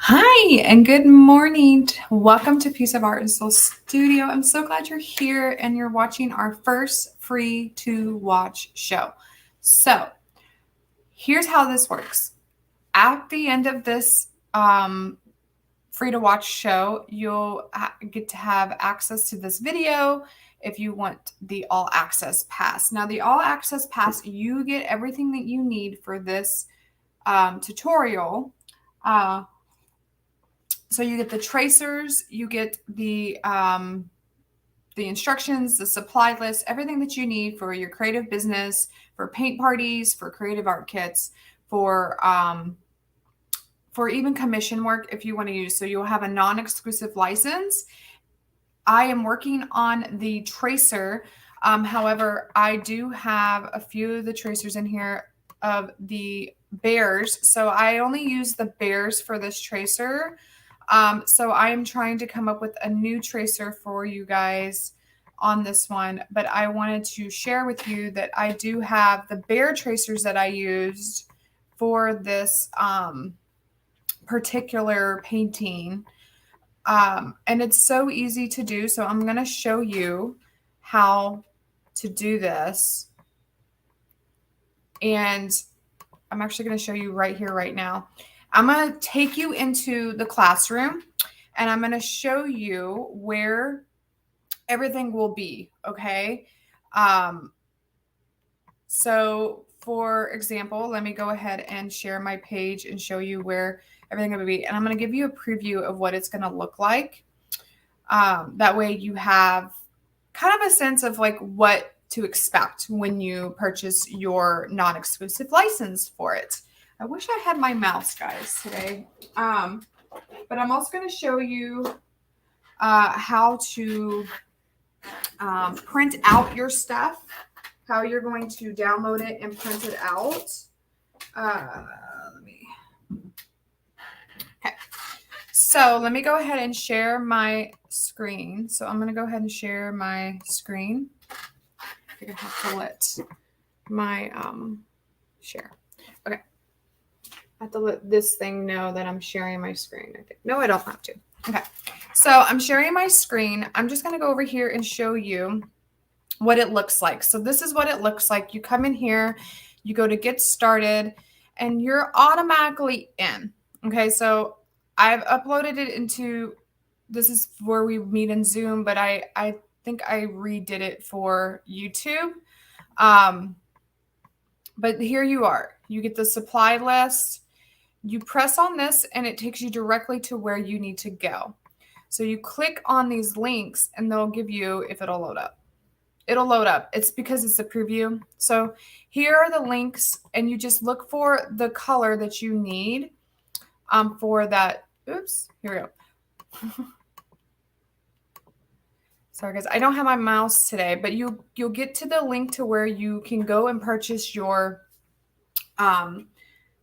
Hi, and good morning. Welcome to Piece of Art and Soul Studio. I'm so glad you're here and you're watching our first free to watch show. So, here's how this works. At the end of this free to watch show, you'll get to have access to this video if you want the all access pass. Now, the all access pass, you get everything that you need for this tutorial. So you get the tracers, you get the instructions, the supply list, everything that you need for your creative business, for paint parties, for creative art kits, for even commission work if you want to use. So you'll have a non-exclusive license. I am working on the tracer. However, I do have a few of the tracers in here of the bears. So I only use the bears for this tracer. So I am trying to come up with a new tracer for you guys on this one, but I wanted to share with you that I do have the bear tracers that I used for this particular painting. And it's so easy to do. So I'm going to show you how to do this. And I'm actually going to show you right here, right now. I'm going to take you into the classroom and I'm going to show you where everything will be. Okay. So for example, let me go ahead and share my page and show you where everything will be. And I'm going to give you a preview of what it's going to look like. That way you have kind of a sense of like what to expect when you purchase your non-exclusive license for it. I wish I had my mouse, guys, today. But I'm also going to show you how to print out your stuff, how you're going to download it and print it out. Okay. So let me go ahead and share my screen. So I'm going to go ahead and share my screen. I think I have to let my share. Okay. I have to let this thing know that I'm sharing my screen. I think. No, I don't have to. Okay. So I'm sharing my screen. I'm just going to go over here and show you what it looks like. So this is what it looks like. You come in here, you go to get started, and you're automatically in. Okay. So I've uploaded it into, this is where we meet in Zoom, but I think I redid it for YouTube. But here you are. You get the supply list. You press on this and it takes you directly to where you need to go. So you click on these links and they'll give you, if it'll load up. It'll load up. It's because it's a preview. So here are the links and you just look for the color that you need for that. Oops, here we go. Sorry guys, I don't have my mouse today, but you'll get to the link to where you can go and purchase your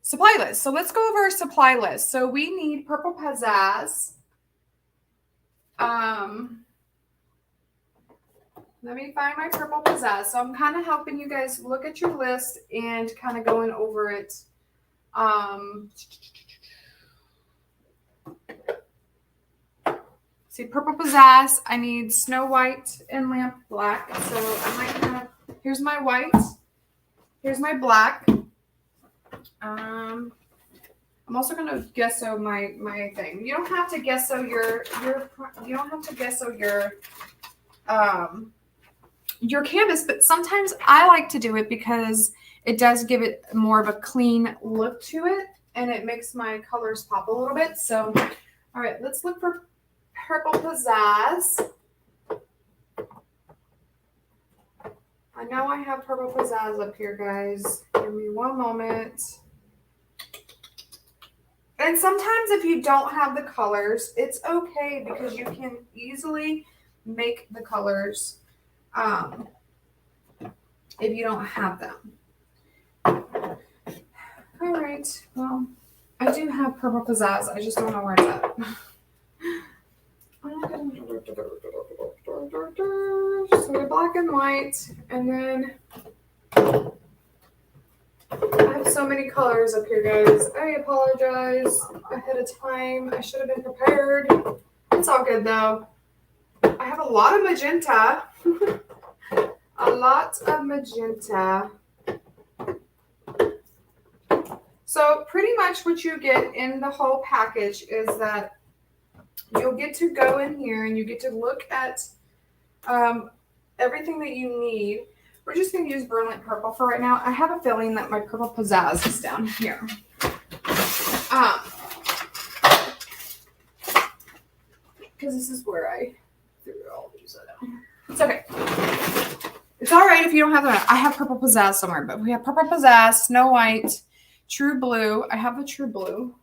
supply list. So let's go over our supply list. So we need purple pizzazz. Let me find my purple pizzazz. So I'm kind of helping you guys look at your list and kind of going over it. See, purple pizzazz. I need Snow White and Lamp Black. So I might have, here's my white. Here's my black. I'm also going to gesso my thing. You don't have to gesso your canvas, but sometimes I like to do it because it does give it more of a clean look to it and it makes my colors pop a little bit. So, all right, let's look for purple pizzazz. I know I have purple pizzazz up here, guys. Give me one moment. And sometimes if you don't have the colors, it's okay because you can easily make the colors if you don't have them. All right. Well, I do have purple pizzazz. I just don't know where it's at. So we have black and white, and then I have so many colors up here, guys. I apologize ahead of time. I should have been prepared. It's all good though. I have a lot of magenta. A lot of magenta. So pretty much what you get in the whole package is that you'll get to go in here and you get to look at everything that you need. We're just going to use Brilliant Purple for right now. I have a feeling that my Purple Pizzazz is down here. Because this is where I threw all these down. It's okay. It's all right if you don't have them. I have Purple Pizzazz somewhere, but we have Purple Pizzazz, Snow White, True Blue. I have the True Blue.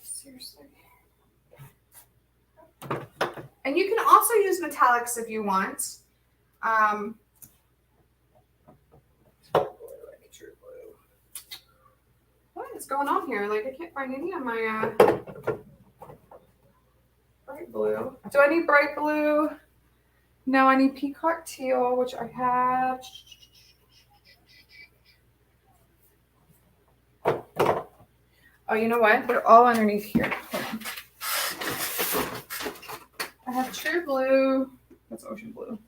Seriously. And you can also use metallics if you want. True Blue. What is going on here? Like I can't find any of my bright blue. Do I need bright blue? No, I need peacock teal, which I have. Oh, you know what? They're all underneath here. Hold on. I have True Blue. That's Ocean Blue.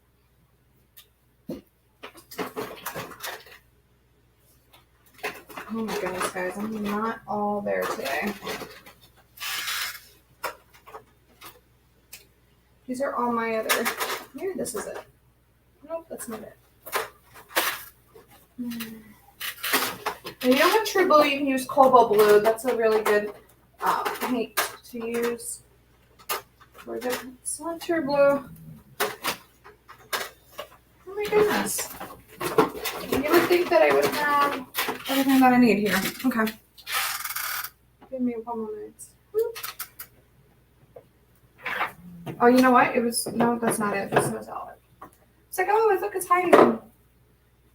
Oh my goodness, guys. I'm not all there today. These are all my other. Maybe this is it. Nope, that's not it. If you don't have True Blue, you can use Cobalt Blue. That's a really good paint to use. It's not True Blue. Oh my goodness. You would think that I would have everything that I need here. Okay. Give me one moment. Oh, you know what? It was, no, that's not it. This was all it. It's like, oh, look, it's hiding.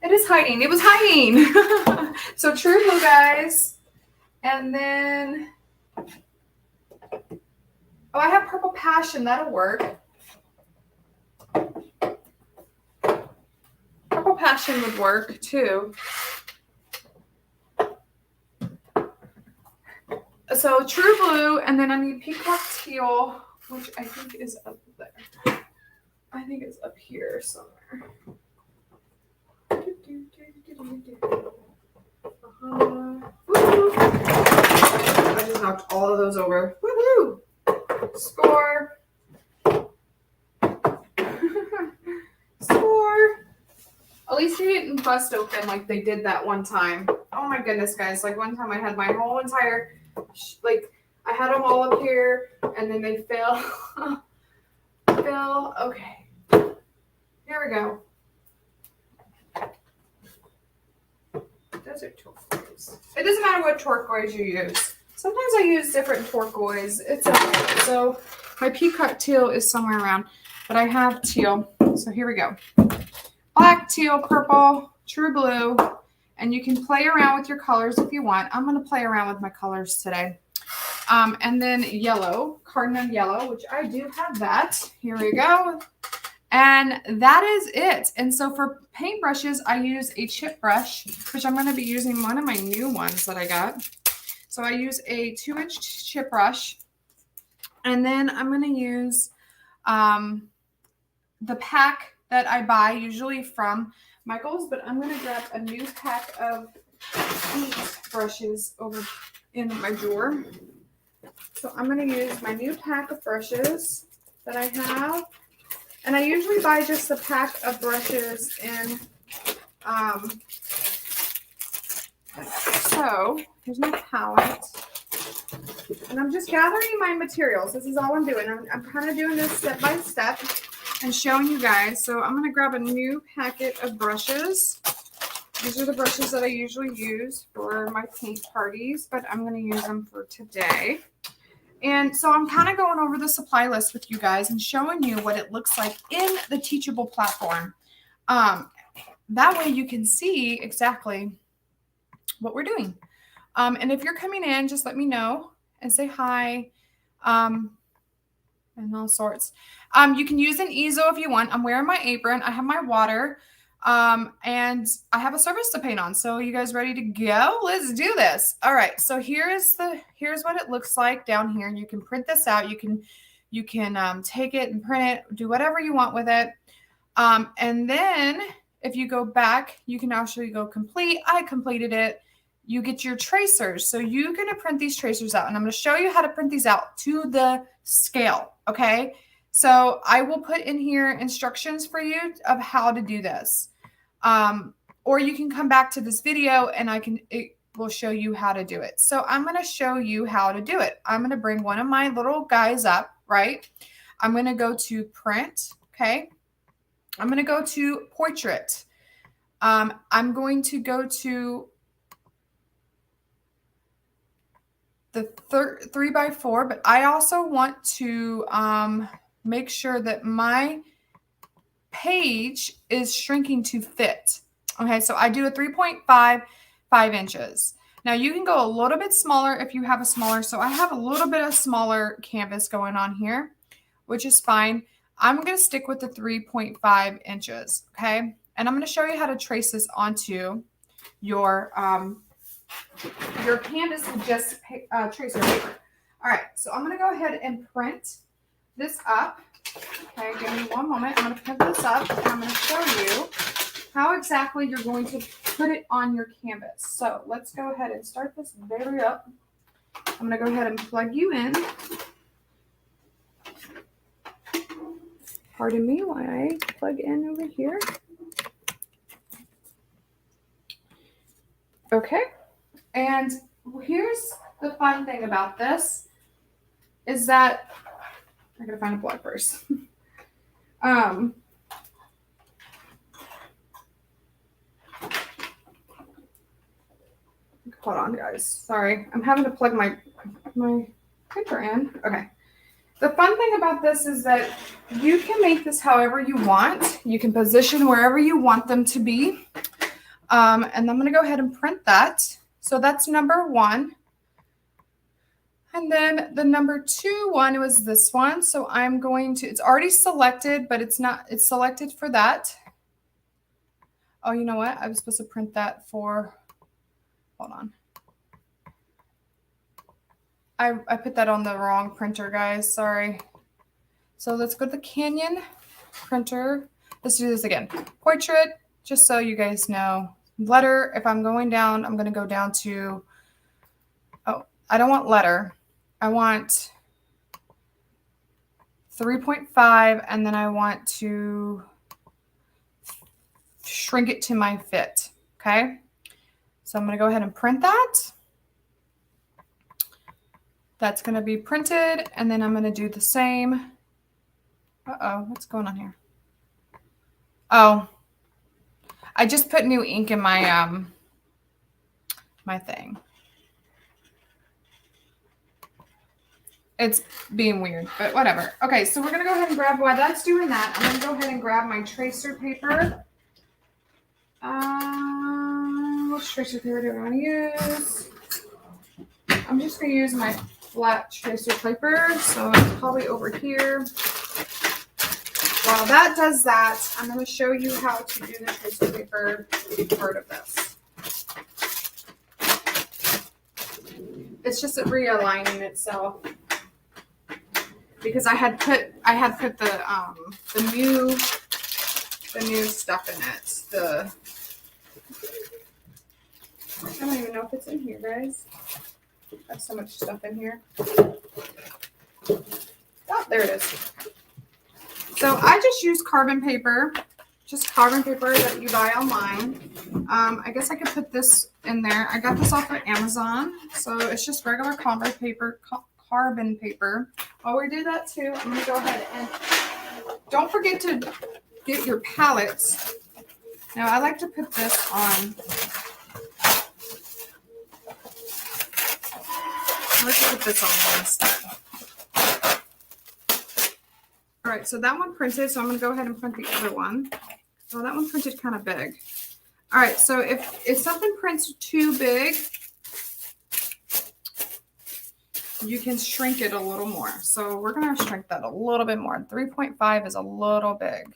It is hiding. It was hiding. So True Blue, guys. And then, oh, I have Purple Passion. That'll work. Purple Passion would work too. So True Blue, and then I need Peacock Teal, which I think is up there. I think it's up here somewhere. I just knocked all of those over. Woohoo! Score. Score. At least they didn't bust open like they did that one time. Oh my goodness, guys. Like one time I had my whole entire, like I had them all up here and then they fell. Fell. Okay. Here we go. Those are turquoise. It doesn't matter what turquoise you use. Sometimes I use different turquoise. It's okay. So my peacock teal is somewhere around, but I have teal. So here we go. Black, teal, purple, True Blue, and you can play around with your colors if you want. I'm going to play around with my colors today. And then yellow, cardinal yellow, which I do have that. Here we go. And that is it. And so for paintbrushes, I use a chip brush, which I'm going to be using one of my new ones that I got. So I use a 2-inch chip brush. And then I'm going to use the pack that I buy usually from Michael's, but I'm going to grab a new pack of paint brushes over in my drawer. So I'm going to use my new pack of brushes that I have. And I usually buy just a pack of brushes in, so here's my palette. And I'm just gathering my materials. This is all I'm doing. I'm kind of doing this step by step and showing you guys. So I'm going to grab a new packet of brushes. These are the brushes that I usually use for my paint parties, but I'm going to use them for today. And so I'm kind of going over the supply list with you guys and showing you what it looks like in the Teachable platform. That way you can see exactly what we're doing. And if you're coming in, just let me know and say hi. and all sorts. You can use an easel if you want. I'm wearing my apron. I have my water. And I have a surface to paint on. So you guys ready to go? Let's do this. All right. So here's what it looks like down here. You can print this out. You can take it and print it, do whatever you want with it. And then if you go back, you can actually go complete. I completed it. You get your tracers. So you're going to print these tracers out, and I'm going to show you how to print these out to the scale. Okay. So I will put in here instructions for you of how to do this. Or you can come back to this video and it will show you how to do it. So I'm going to show you how to do it. I'm going to bring one of my little guys up, right? I'm going to go to print. Okay. I'm going to go to portrait. I'm going to go to the 3x4, but I also want to make sure that my page is shrinking to fit. Okay, so I do a 3.5 inches. Now you can go a little bit smaller if you have a smaller. So I have a little bit of smaller canvas going on here, which is fine. I'm going to stick with the 3.5 inches. Okay, and I'm going to show you how to trace this onto your canvas with just tracer paper. All right, so I'm going to go ahead and print this up. Okay, give me one moment. I'm going to print this up, and I'm going to show you how exactly you're going to put it on your canvas. So let's go ahead and start this baby up. I'm going to go ahead and plug you in. Pardon me while I plug in over here. Okay, and here's the fun thing about this is that I gotta find a plug first. Hold on, guys. Sorry, I'm having to plug my printer in. Okay. The fun thing about this is that you can make this however you want. You can position wherever you want them to be. And I'm going to go ahead and print that. So that's number 1. And then the number 2 one was this one. So I'm going to, it's already selected, but it's selected for that. Oh, you know what? I was supposed to print that for, hold on. I put that on the wrong printer, guys. Sorry. So let's go to the Canyon printer. Let's do this again. Portrait, just so you guys know. Letter, if I'm going down, I'm going to go down to, oh, I don't want letter. I want 3.5, and then I want to shrink it to my fit. Okay. So I'm going to go ahead and print that. That's going to be printed, and then I'm going to do the same. Uh-oh, what's going on here? Oh, I just put new ink in my my thing. It's being weird, but whatever. Okay, so we're going to go ahead and grab, while that's doing that, I'm going to go ahead and grab my tracer paper. Which tracer paper do I want to use? I'm just going to use my flat tracer paper, so it's probably over here. While that does that, I'm going to show you how to do the tracer paper part of this. It's just realigning itself because I had put the new stuff in it. I don't even know if it's in here, guys. I have so much stuff in here. Oh, there it is. So I just use carbon paper, just carbon paper that you buy online. I guess I could put this in there. I got this off of Amazon, so it's just regular carbon paper. While we do that too, I'm going to go ahead and don't forget to get your palettes. Now I like to put this on. Let's put this on instead. All right, so that one printed, so I'm going to go ahead and print the other one. So that one printed kind of big. All right, so if something prints too big, you can shrink it a little more. So we're going to shrink that a little bit more. 3.5 is a little big.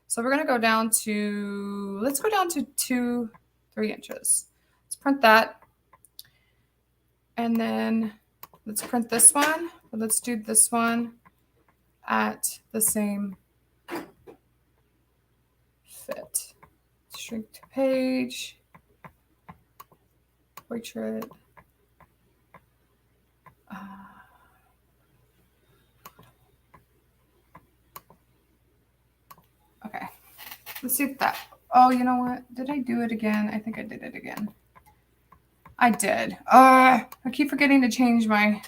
So we're going to go down to, let's go down to 3 inches. Let's print that. And then let's print this one. But let's do this one at the same fit. Shrink to page. Portrait. Okay. Let's see if that. Oh, you know what? Did I do it again? I think I did it again. I did. I keep forgetting to change my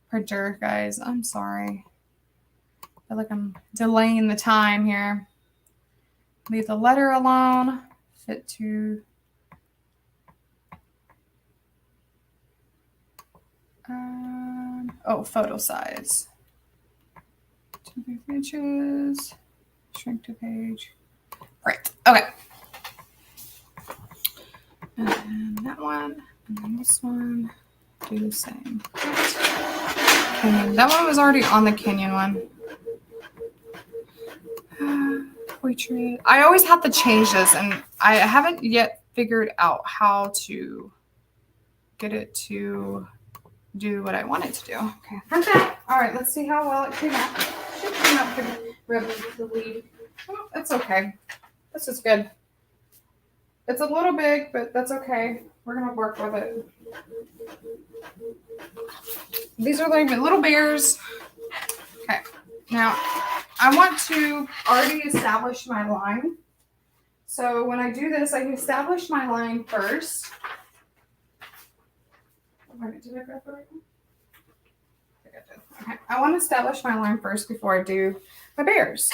printer, guys. I'm sorry. I feel like I'm delaying the time here. Leave the letter alone. Fit to photo size. 2 inches. Shrink to page. Right. Okay. And then that one. And then this one. Do the same. And that one was already on the Canyon one. Portrait. I always have to change this, and I haven't yet figured out how to get it to do what I want it to do. Okay, print that. All right, let's see how well it came out. Should came out the lead. Oh, that's okay. This is good. It's a little big, but that's okay. We're gonna work with it. These are like little bears. Okay, now I want to already establish my line. So when I do this, I establish my line first. Did I grab the right one? I think I did. Okay. I want to establish my line first before I do my bears.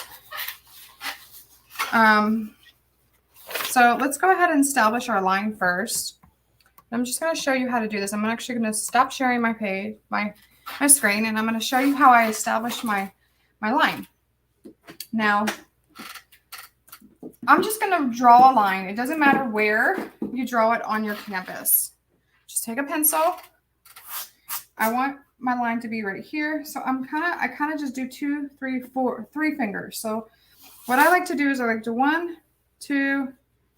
So let's go ahead and establish our line first. I'm just going to show you how to do this. I'm actually going to stop sharing my page, my screen, and I'm going to show you how I establish my line. Now, I'm just going to draw a line. It doesn't matter where you draw it on your canvas. Just take a pencil. I want my line to be right here. So I kind of just do 2, 3, 4, 3 fingers. So what I like to do is I like to 1, 2,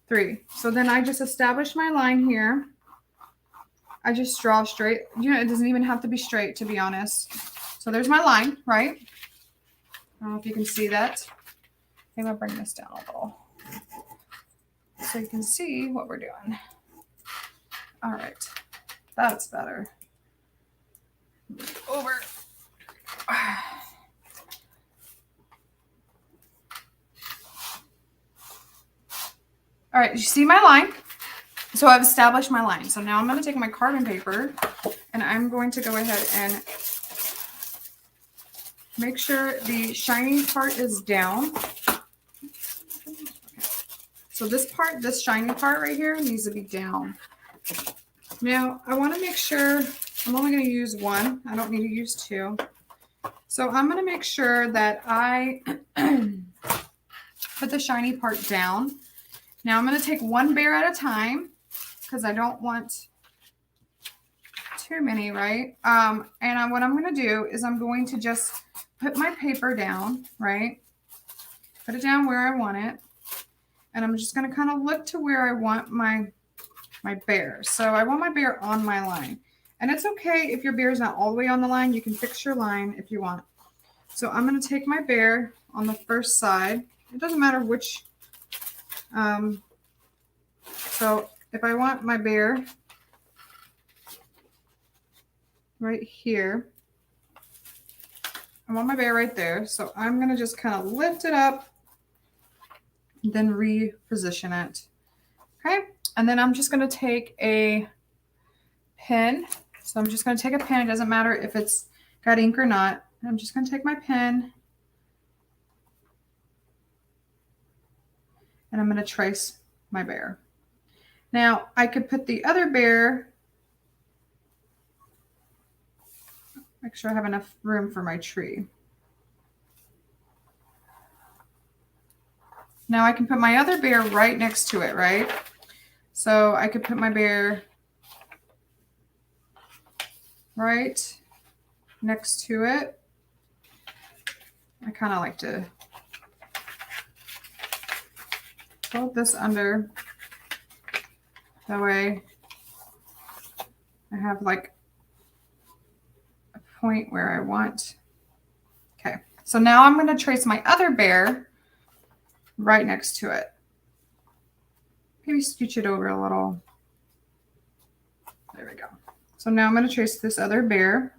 3. So then I just establish my line here. I just draw straight. You know, it doesn't even have to be straight, to be honest. So there's my line, right? I don't know if you can see that. Maybe I'll bring this down a little so you can see what we're doing. All right, that's better. Over. All right, you see my line? So I've established my line. So now I'm going to take my carbon paper and I'm going to go ahead and make sure the shiny part is down. So this part, this shiny part right here needs to be down. Now I want to make sure I'm only going to use 1. I don't need to use 2. So I'm going to make sure that I put the shiny part down. Now I'm going to take 1 bear at a time because I don't want too many, right? And what I'm going to do is I'm going to just put my paper down, right? Put it down where I want it. And I'm just going to kind of look to where I want my bear. So I want my bear on my line. And it's okay if your bear is not all the way on the line. You can fix your line if you want. So I'm going to take my bear on the first side. It doesn't matter which. So if I want my bear right here, I want my bear right there. So I'm going to just kind of lift it up, then reposition it. Okay. And then I'm just going to take a pen. So I'm just going to take a pen. It doesn't matter if it's got ink or not. I'm just going to take my pen and I'm going to trace my bear. Now I could put the other bear, make sure I have enough room for my tree. Now I can put my other bear right next to it, right? So I could put my bear right next to it. I kind of like to fold this under. That way I have like a point where I want. Okay, so now I'm going to trace my other bear right next to it. Maybe scooch it over a little. There we go. So now I'm going to trace this other bear.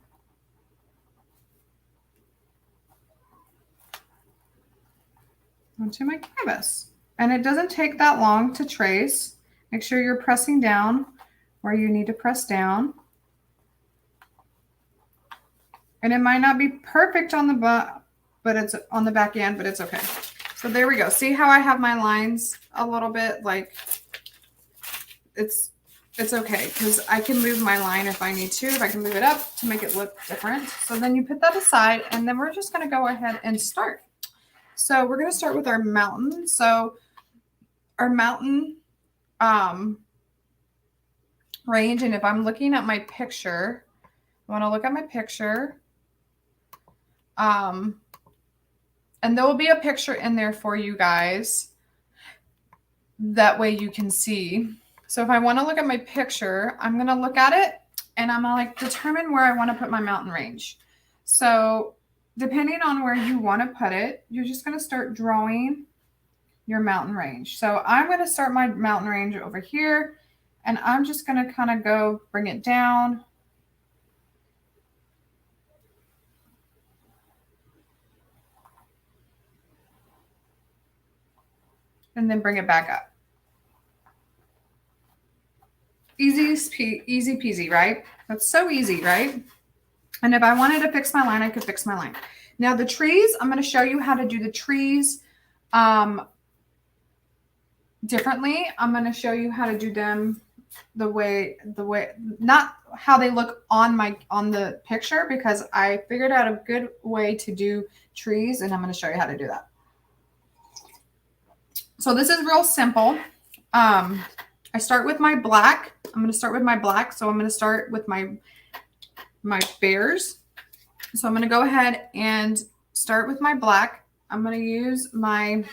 Onto my canvas. And it doesn't take that long to trace. Make sure you're pressing down where you need to press down. And it might not be perfect on the butt, but it's on the back end, but it's okay. So there we go. See how I have my lines a little bit like it's okay because I can move my line if I need to. If I can move it up to make it look different. So then you put that aside and then we're just going to go ahead and start. So we're going to start with our mountain. So our mountain range, and if I'm looking at my picture, I want to look at my picture. And there will be a picture in there for you guys. That way you can see. So if I want to look at my picture, I'm going to look at it and I'm going to like determine where I want to put my mountain range. So depending on where you want to put it, you're just going to start drawing your mountain range. So I'm going to start my mountain range over here and I'm just going to kind of go bring it down. And then bring it back up. Easy peasy, right? That's so easy, right? And if I wanted to fix my line, I could fix my line. Now the trees, I'm going to show you how to do the trees differently. I'm going to show you how to do them the way, not how they look on the picture, because I figured out a good way to do trees and I'm going to show you how to do that. So this is real simple. I start with my black. I'm going to start with my black. So I'm going to start with my bears. So I'm going to go ahead and start with my black. I'm going to use my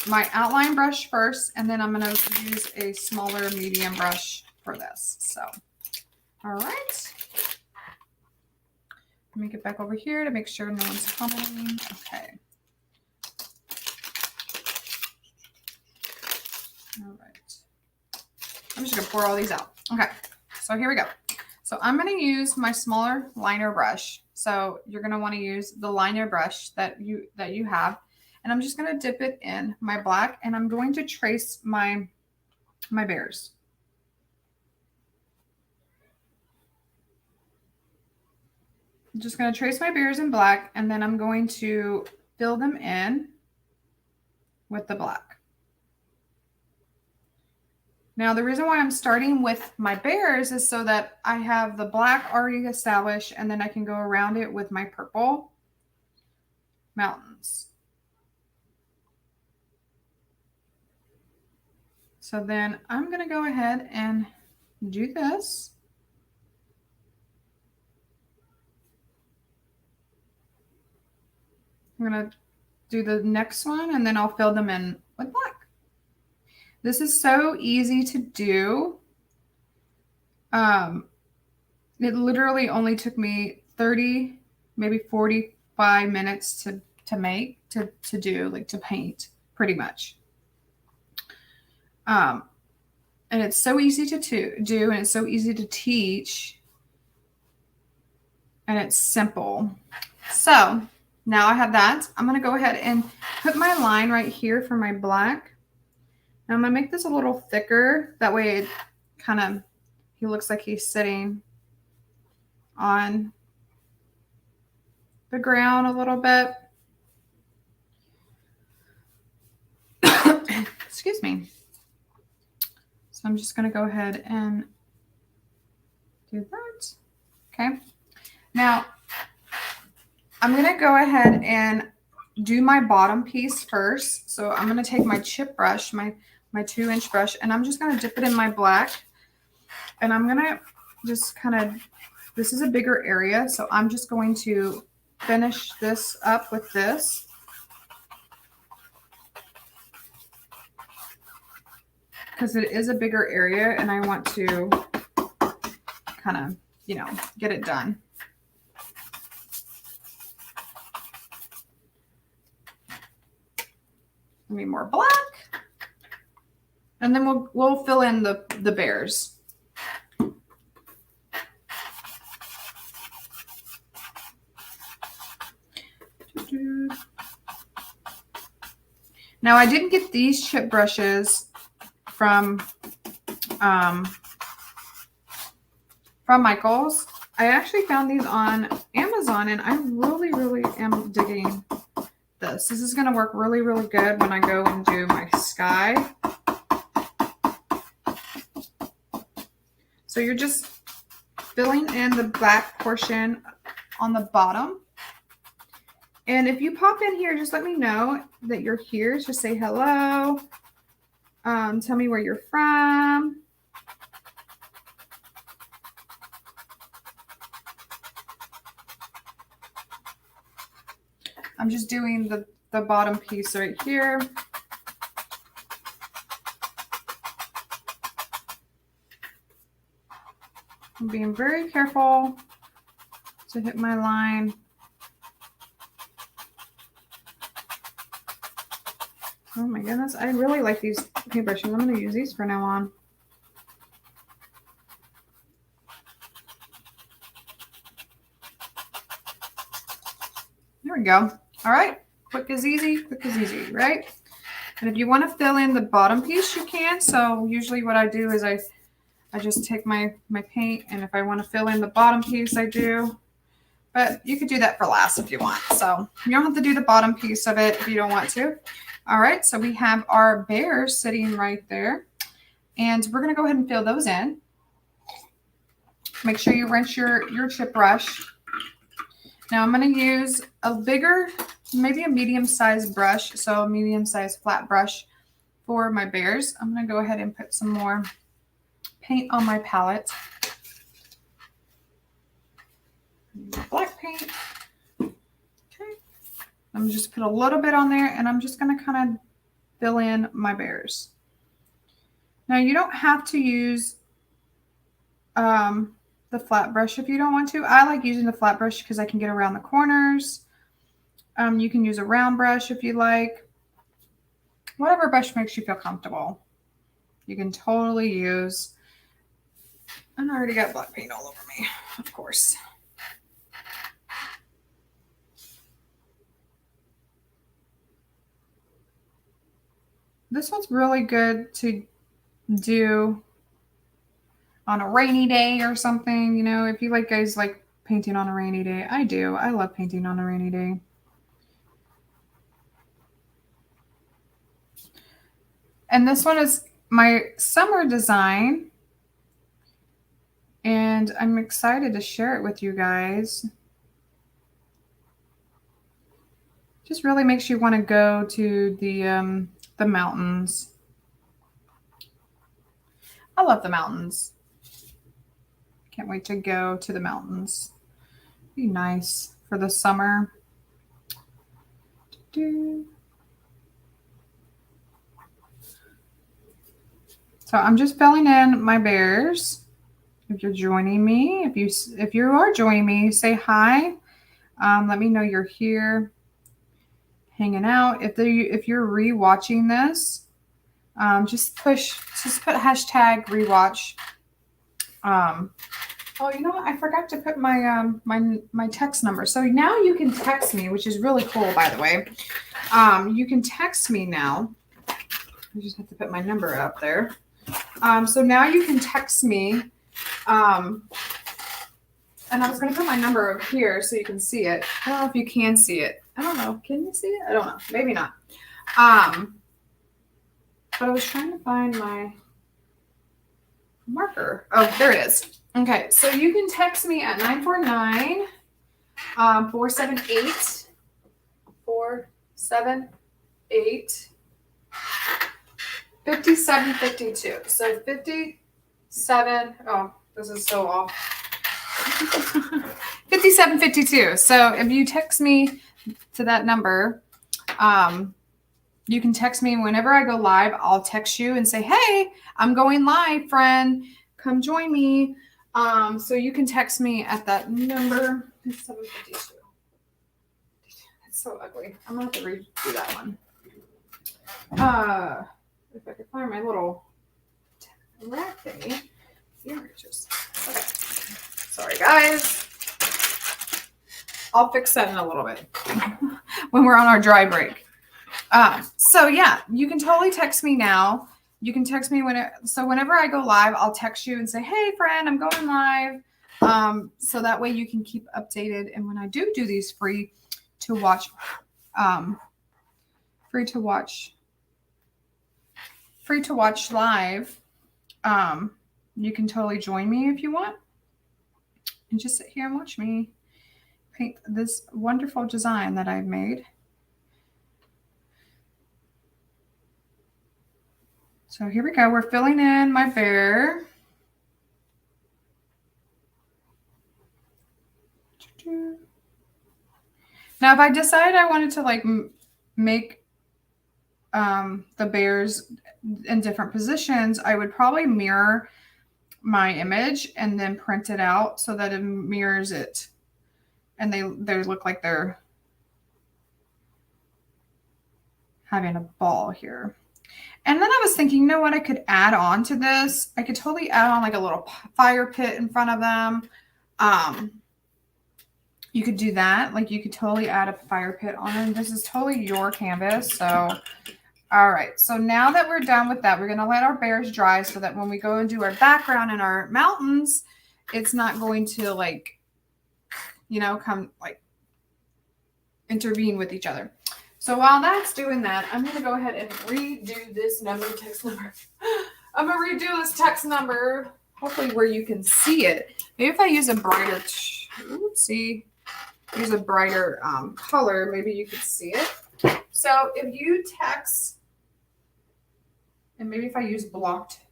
my outline brush first, and then I'm going to use a smaller medium brush for this. So, all right. Let me get back over here to make sure no one's commenting. Okay. All right. I'm just going to pour all these out. Okay. So here we go. So I'm going to use my smaller liner brush. So you're going to want to use the liner brush that you have. And I'm just going to dip it in my black and I'm going to trace my bears. I'm just going to trace my bears in black and then I'm going to fill them in with the black. Now, the reason why I'm starting with my bears is so that I have the black already established and then I can go around it with my purple mountains. So then I'm going to go ahead and do this. I'm going to do the next one and then I'll fill them in with black. This is so easy to do. It literally only took me 30, maybe 45 minutes to paint pretty much. And it's so easy to do and it's so easy to teach and it's simple. So now I have that. I'm going to go ahead and put my line right here for my black. Now I'm going to make this a little thicker. That way it kind of, he looks like he's sitting on the ground a little bit. Excuse me. So I'm just going to go ahead and do that. Okay. Now I'm going to go ahead and do my bottom piece first. So I'm going to take my chip brush, my 2-inch brush, and I'm just going to dip it in my black. And I'm going to just kind of, this is a bigger area, so I'm just going to finish this up with this. Because it is a bigger area and I want to kind of, you know, get it done. Maybe more black. And then we'll fill in the bears. Now I didn't get these chip brushes from Michael's. I actually found these on Amazon and I really, really am digging this. This is going to work really, really good when I go and do my sky. So you're just filling in the black portion on the bottom. And if you pop in here, just let me know that you're here. Just say hello. Tell me where you're from. I'm just doing the bottom piece right here. I'm being very careful to hit my line. Oh my goodness, I really like these paintbrushes. I'm going to use these from now on. There we go. All right, quick is easy, right? And if you want to fill in the bottom piece, you can. So usually what I do is I just take my paint, and if I want to fill in the bottom piece, I do. But you could do that for last if you want. So you don't have to do the bottom piece of it if you don't want to. All right, so we have our bears sitting right there. And we're going to go ahead and fill those in. Make sure you rinse your chip brush. Now I'm going to use a bigger, maybe a medium-sized brush, so a medium-sized flat brush for my bears. I'm going to go ahead and put some more paint on my palette. Black paint. Okay. I'm just put a little bit on there, and I'm just going to kind of fill in my bears. Now you don't have to use the flat brush if you don't want to. I like using the flat brush because I can get around the corners. You can use a round brush if you like. Whatever brush makes you feel comfortable. You can totally use. And I already got black paint all over me, of course. This one's really good to do on a rainy day or something, you know, if you guys like painting on a rainy day. I do. I love painting on a rainy day. And this one is my summer design. And I'm excited to share it with you guys. Just really makes you want to go to the mountains. I love the mountains. Can't wait to go to the mountains. Be nice for the summer. So I'm just filling in my bears. If you're joining me, if you are joining me, say hi. Let me know you're here, hanging out. If you're rewatching this, just put hashtag rewatch. Oh, you know what? I forgot to put my my text number. So now you can text me, which is really cool, by the way. You can text me now. I just have to put my number up there. So now you can text me. And I was going to put my number over here so you can see it. I don't know if you can see it. I don't know. Can you see it? I don't know. Maybe not. But I was trying to find my marker. Oh, there it is. Okay. So you can text me at 949 478 5752. So 57. Oh, This is so off. 5752. So if you text me to that number, you can text me whenever I go live. I'll text you and say, hey, I'm going live, friend. Come join me. So you can text me at that number. 752. That's so ugly. I'm going to have to redo that one. If I could find my little rack thingy. Here it is. Okay. Sorry, guys. I'll fix that in a little bit when we're on our dry break. So yeah, you can totally text me now. You can text me whenever I go live, I'll text you and say, hey friend, I'm going live. So that way you can keep updated. And when I do these free to watch live, you can totally join me if you want and just sit here and watch me paint this wonderful design that I've made. So here we go. We're filling in my bear. Now, if I decide I wanted to like make the bears in different positions, I would probably mirror my image and then print it out so that it mirrors it. And they look like they're having a ball here. And then I was thinking, you know what I could add on to this? I could totally add on like a little fire pit in front of them. You could do that. Like you could totally add a fire pit on it. This is totally your canvas. So, all right. So now that we're done with that, we're going to let our bears dry so that when we go and do our background and our mountains, it's not going to like, you know, come like intervene with each other. So while that's doing that, I'm going to go ahead and redo this text number. I'm going to redo this text number, hopefully where you can see it. Maybe if I use a brighter, use a brighter color, maybe you could see it. So if you text, and maybe if I use blocked,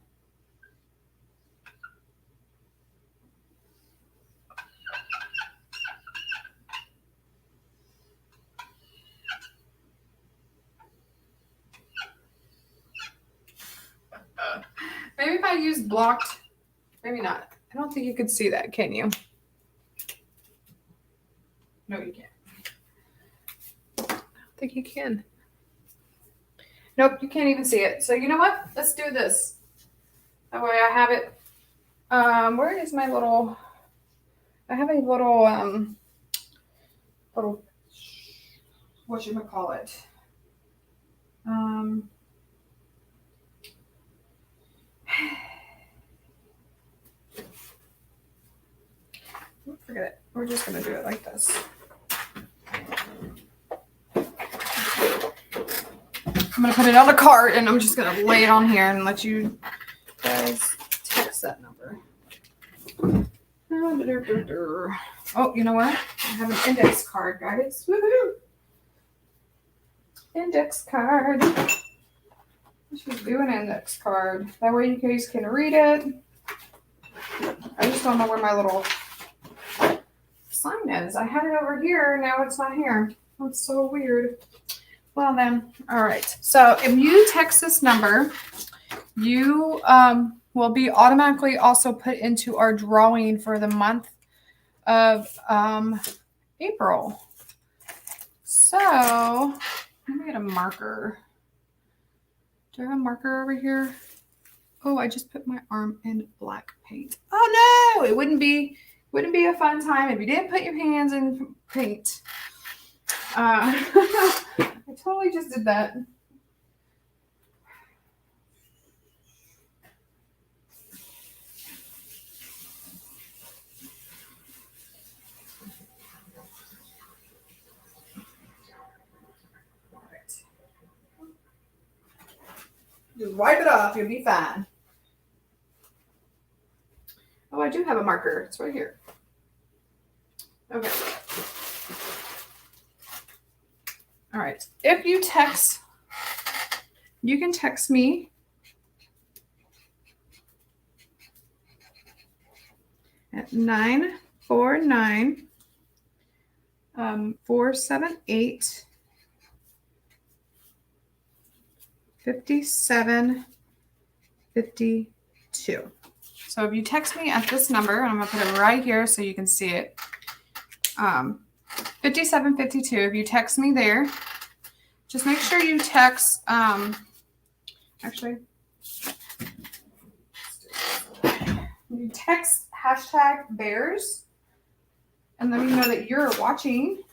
maybe if I use blocked, maybe not. I don't think you could see that, can you? No, you can't. I don't think you can. Nope, you can't even see it. So you know what? Let's do this. That way I have it. Where is my little? I have a little whatchamacallit? Forget it. We're just going to do it like this. I'm going to put it on the card and I'm just going to lay it on here and let you guys text that number. Oh, you know what? I have an index card, guys. Woohoo! Index card. I should do an index card. That way you guys can read it. I just don't know where my little sign is. I had it over here. Now it's not here. That's so weird. Well then, all right. So if you text this number, you will be automatically also put into our drawing for the month of April. So let me get a marker. Do I have a marker over here? Oh, I just put my arm in black paint. Oh no, it wouldn't be a fun time if you didn't put your hands in paint. I totally just did that. Just wipe it off, you'll be fine. Oh, I do have a marker. It's right here. Okay. All right. If you text, you can text me. at 949 478 5752. So if you text me at this number, and I'm going to put it right here so you can see it, 5752, if you text me there, just make sure you text, actually, you text #bears and let me know that you're watching,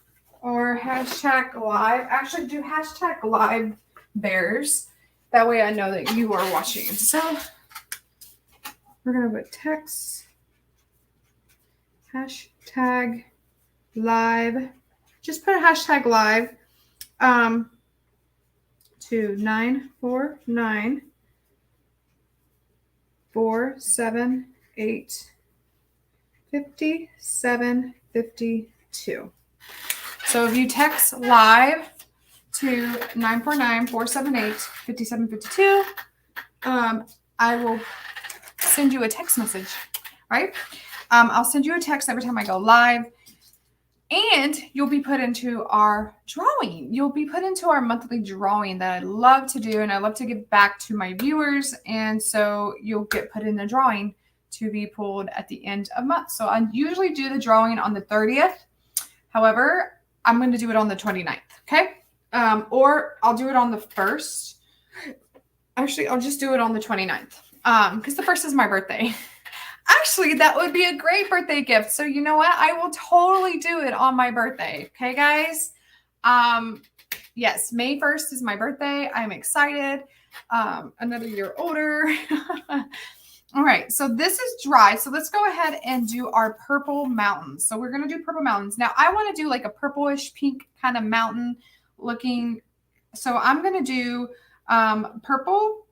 or #live. Actually, do #live bears. That way I know that you are watching. So we're going to put text #live. Just put a #live to 949 478 5752. So if you text live to 949 478 5752, I will send you a text message, right? I'll send you a text every time I go live, and you'll be put into our drawing. You'll be put into our monthly drawing that I love to do, and I love to give back to my viewers. And so you'll get put in the drawing to be pulled at the end of month. So I usually do the drawing on the 30th. However, I'm going to do it on the 29th, okay? Or I'll do it on the 1st. Actually, I'll just do it on the 29th because the 1st is my birthday. Actually, that would be a great birthday gift. So you know what? I will totally do it on my birthday. Okay, guys? Yes, May 1st is my birthday. I'm excited. Another year older. All right, so this is dry. So let's go ahead and do our purple mountains. So we're going to do purple mountains. Now, I want to do like a purplish pink kind of mountain looking. So I'm going to do purple.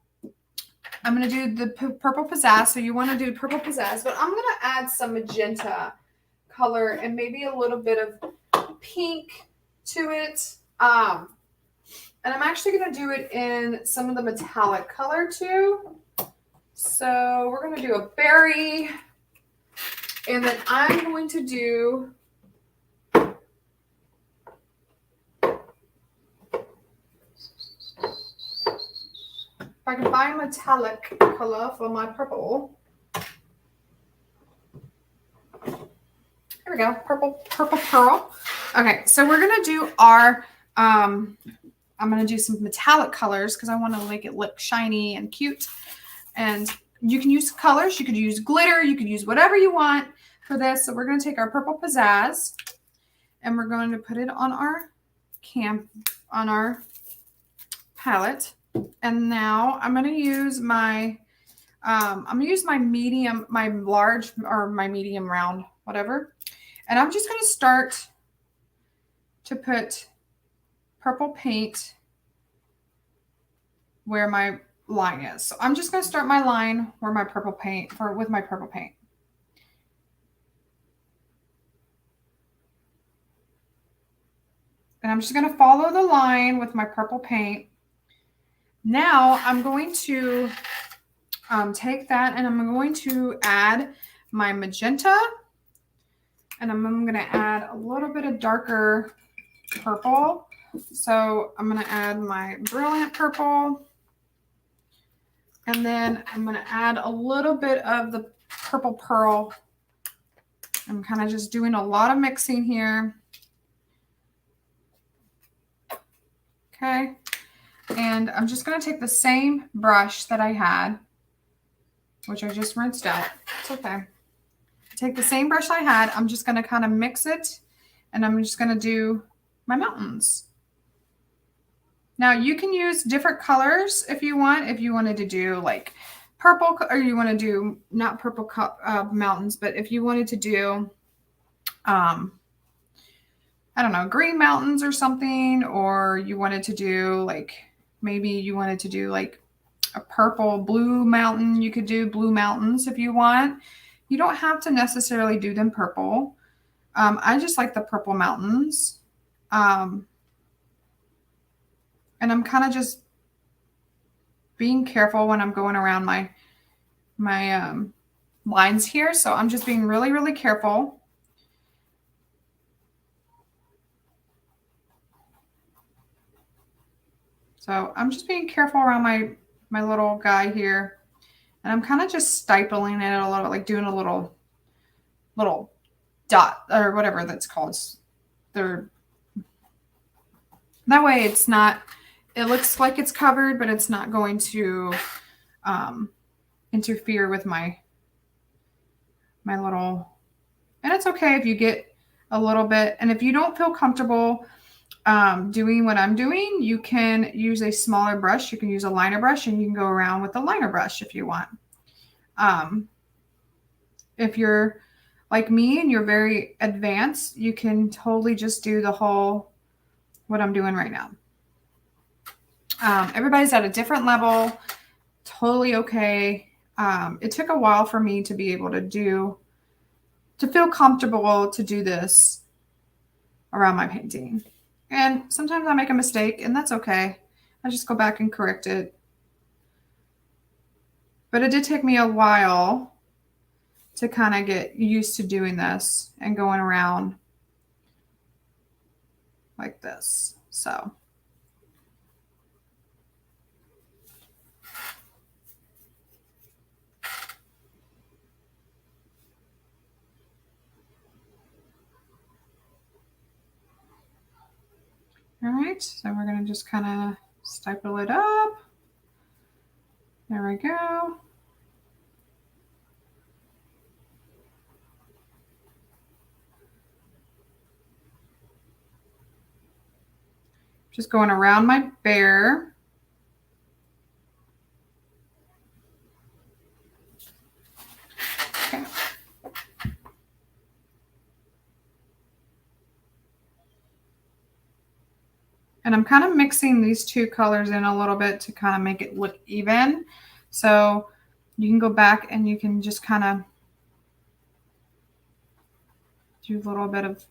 I'm going to do the purple pizzazz. So you want to do purple pizzazz, but I'm going to add some magenta color and maybe a little bit of pink to it. And I'm actually going to do it in some of the metallic color too. So we're going to do a berry, and then I'm going to do if I can find metallic color for my purple. Here we go, purple pearl. Okay, so we're going to do our, I'm going to do some metallic colors because I want to make it look shiny and cute. And you can use colors, you could use glitter, you could use whatever you want for this. So we're going to take our purple pizzazz and we're going to put it on our palette. And now I'm going to use my medium, my large or my medium round, whatever. And I'm just going to start to put purple paint where my line is. So I'm just going to start my line where my purple paint with my purple paint. And I'm just going to follow the line with my purple paint. Now I'm going to take that and I'm going to add my magenta, and I'm going to add a little bit of darker purple. So I'm going to add my brilliant purple. And then I'm going to add a little bit of the purple pearl. I'm kind of just doing a lot of mixing here. Okay. And I'm just going to take the same brush that I had, which I just rinsed out. It's okay. Take the same brush I had. I'm just going to kind of mix it, and I'm just going to do my mountains. Now you can use different colors if you want. If you wanted to do like purple, or you want to do not purple mountains, but if you wanted to do, I don't know, green mountains or something, or you wanted to do like, maybe you wanted to do like a purple blue mountain, you could do blue mountains if you want. You don't have to necessarily do them purple. I just like the purple mountains. And I'm kind of just being careful when I'm going around my lines here. So I'm just being really, really careful. So I'm just being careful around my little guy here. And I'm kind of just stippling it a little, like doing a little dot or whatever that's called. That way it's not, it looks like it's covered, but it's not going to interfere with my little, and it's okay if you get a little bit. And if you don't feel comfortable doing what I'm doing, you can use a smaller brush. You can use a liner brush and you can go around with a liner brush if you want. If you're like me and you're very advanced, you can totally just do the whole, what I'm doing right now. Everybody's at a different level. Totally okay. It took a while for me to be able to feel comfortable to do this around my painting. And sometimes I make a mistake, and that's okay. I just go back and correct it. But it did take me a while to kind of get used to doing this and going around like this. So. All right, so we're going to just kind of staple it up. There we go. Just going around my bear. Okay. And I'm kind of mixing these two colors in a little bit to kind of make it look even. So you can go back and you can just kind of do a little bit of,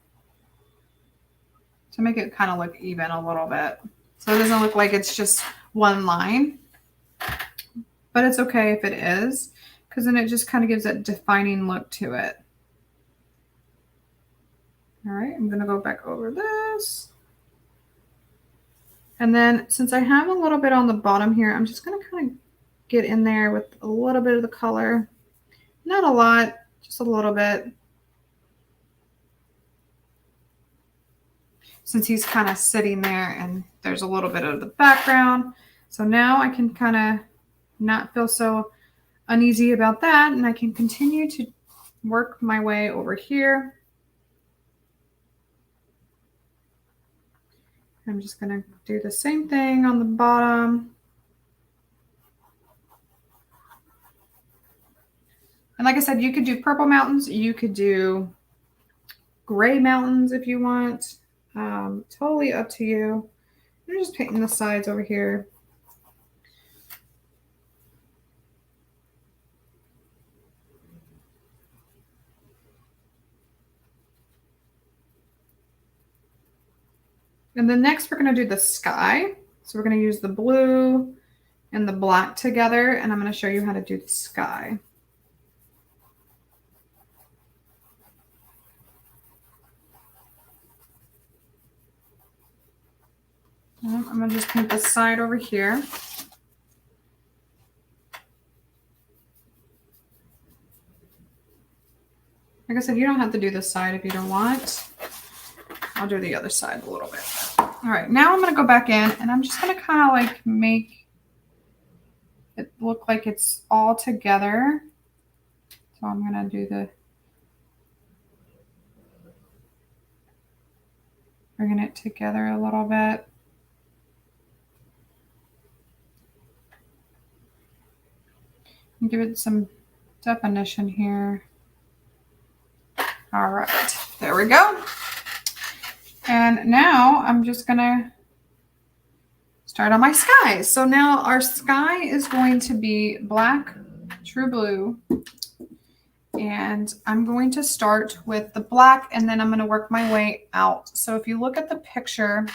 to make it kind of look even a little bit. So it doesn't look like it's just one line, but it's okay if it is, because then it just kind of gives that defining look to it. All right, I'm going to go back over this. And then since I have a little bit on the bottom here, I'm just going to kind of get in there with a little bit of the color. Not a lot, just a little bit. Since he's kind of sitting there and there's a little bit of the background. So now I can kind of not feel so uneasy about that. And I can continue to work my way over here. I'm just going to do the same thing on the bottom. And like I said, you could do purple mountains. You could do gray mountains if you want. Totally up to you. I'm just painting the sides over here. And then next we're going to do the sky. So we're going to use the blue and the black together, and I'm going to show you how to do the sky. I'm going to just paint this side over here. Like I said, you don't have to do this side if you don't want. I'll do the other side a little bit. All right, now I'm going to go back in and I'm just going to kind of like make it look like it's all together. So I'm going to do bringing it together a little bit. And give it some definition here. All right, there we go. And now I'm just going to start on my sky. So now our sky is going to be black, true blue. And I'm going to start with the black and then I'm going to work my way out. So if you look at the picture,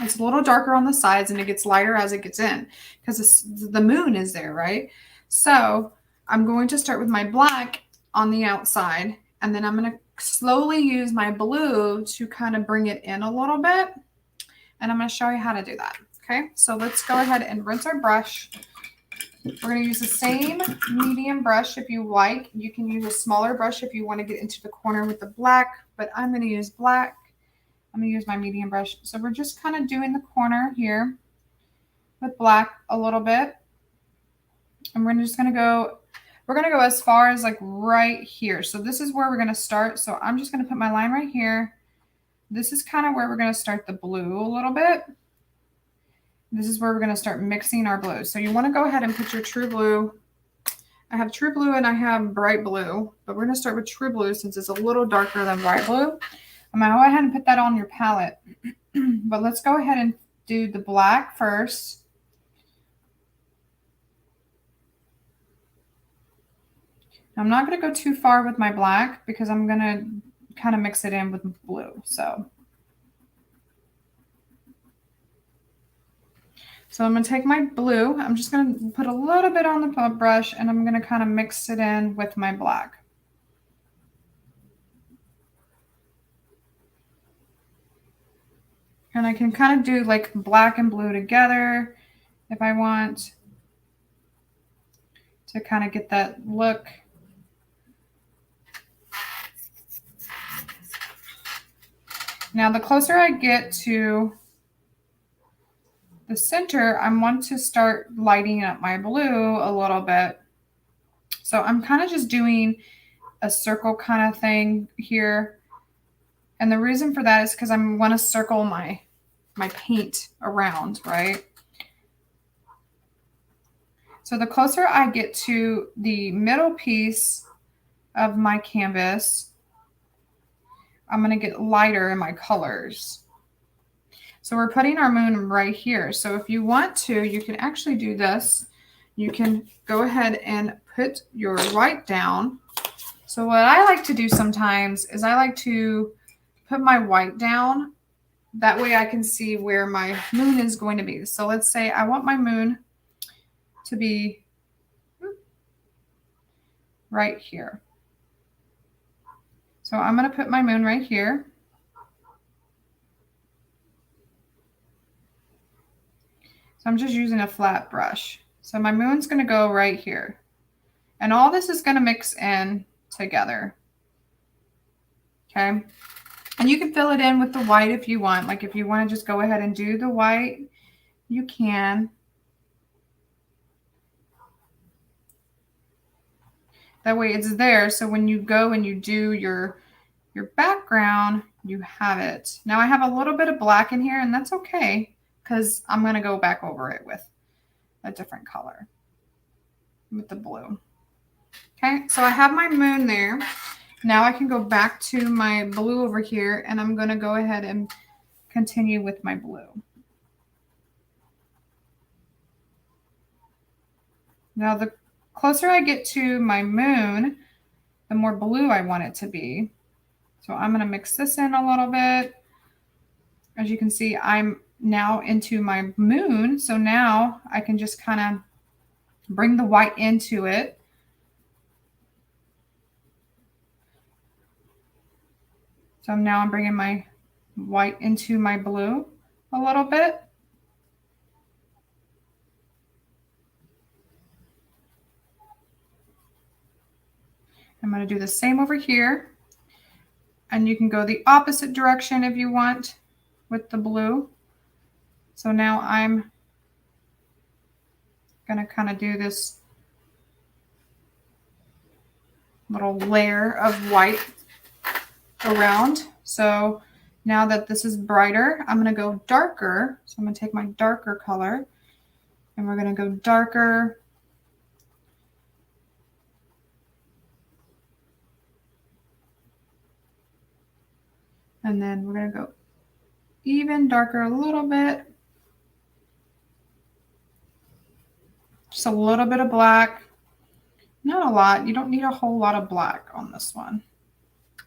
it's a little darker on the sides and it gets lighter as it gets in because the moon is there, right? So I'm going to start with my black on the outside, and then I'm going to slowly use my blue to kind of bring it in a little bit. And I'm going to show you how to do that. Okay, so let's go ahead and rinse our brush. We're going to use the same medium brush if you like. You can use a smaller brush if you want to get into the corner with the black, but I'm going to use black. I'm going to use my medium brush. So we're just kind of doing the corner here with black a little bit. And we're just going to go, we're going to go as far as like right here. So this is where we're going to start. So I'm just going to put my line right here. This is kind of where we're going to start the blue a little bit. This is where we're going to start mixing our blues. So you want to go ahead and put your true blue. I have true blue and I have bright blue, but we're going to start with true blue since it's a little darker than bright blue. I'm going to go ahead and put that on your palette. But let's go ahead and do the black first. I'm not going to go too far with my black because I'm going to kind of mix it in with blue. So I'm going to take my blue. I'm just going to put a little bit on the brush and I'm going to kind of mix it in with my black. And I can kind of do like black and blue together if I want to kind of get that look. Now, the closer I get to the center, I want to start lighting up my blue a little bit. So I'm kind of just doing a circle kind of thing here. And the reason for that is because I want to circle my paint around, right? So the closer I get to the middle piece of my canvas, I'm going to get lighter in my colors. So we're putting our moon right here. So if you want to, you can actually do this. You can go ahead and put your white down. So what I like to do sometimes is I like to put my white down. That way I can see where my moon is going to be. So let's say I want my moon to be right here. So I'm going to put my moon right here. So I'm just using a flat brush. So my moon's going to go right here. And all this is going to mix in together. Okay. And you can fill it in with the white if you want. Like if you want to just go ahead and do the white, you can. That way it's there. So when you go and you do your background, you have it. Now I have a little bit of black in here and that's okay because I'm going to go back over it with a different color with the blue. Okay, so I have my moon there. Now I can go back to my blue over here and I'm going to go ahead and continue with my blue. Now the closer I get to my moon, the more blue I want it to be. So I'm going to mix this in a little bit. As you can see, I'm now into my moon. So now I can just kind of bring the white into it. So now I'm bringing my white into my blue a little bit. I'm going to do the same over here. And you can go the opposite direction if you want with the blue. So now I'm going to kind of do this little layer of white around. So now that this is brighter, I'm going to go darker. So I'm going to take my darker color and we're going to go darker. And then we're going to go even darker a little bit. Just a little bit of black. Not a lot. You don't need a whole lot of black on this one.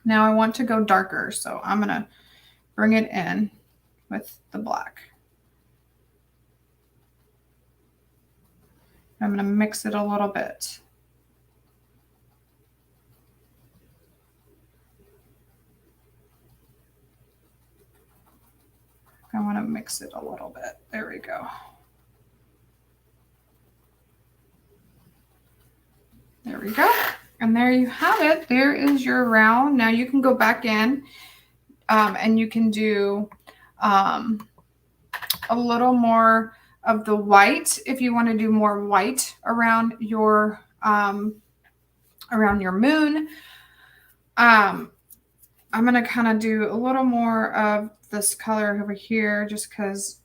Now I want to go darker, so I'm going to bring it in with the black. I'm going to mix it a little bit. I want to mix it a little bit. There we go. There we go. And there you have it. There is your round. Now you can go back in and you can do a little more of the white if you want to do more white around your moon. I'm going to kind of do a little more of this color over here just because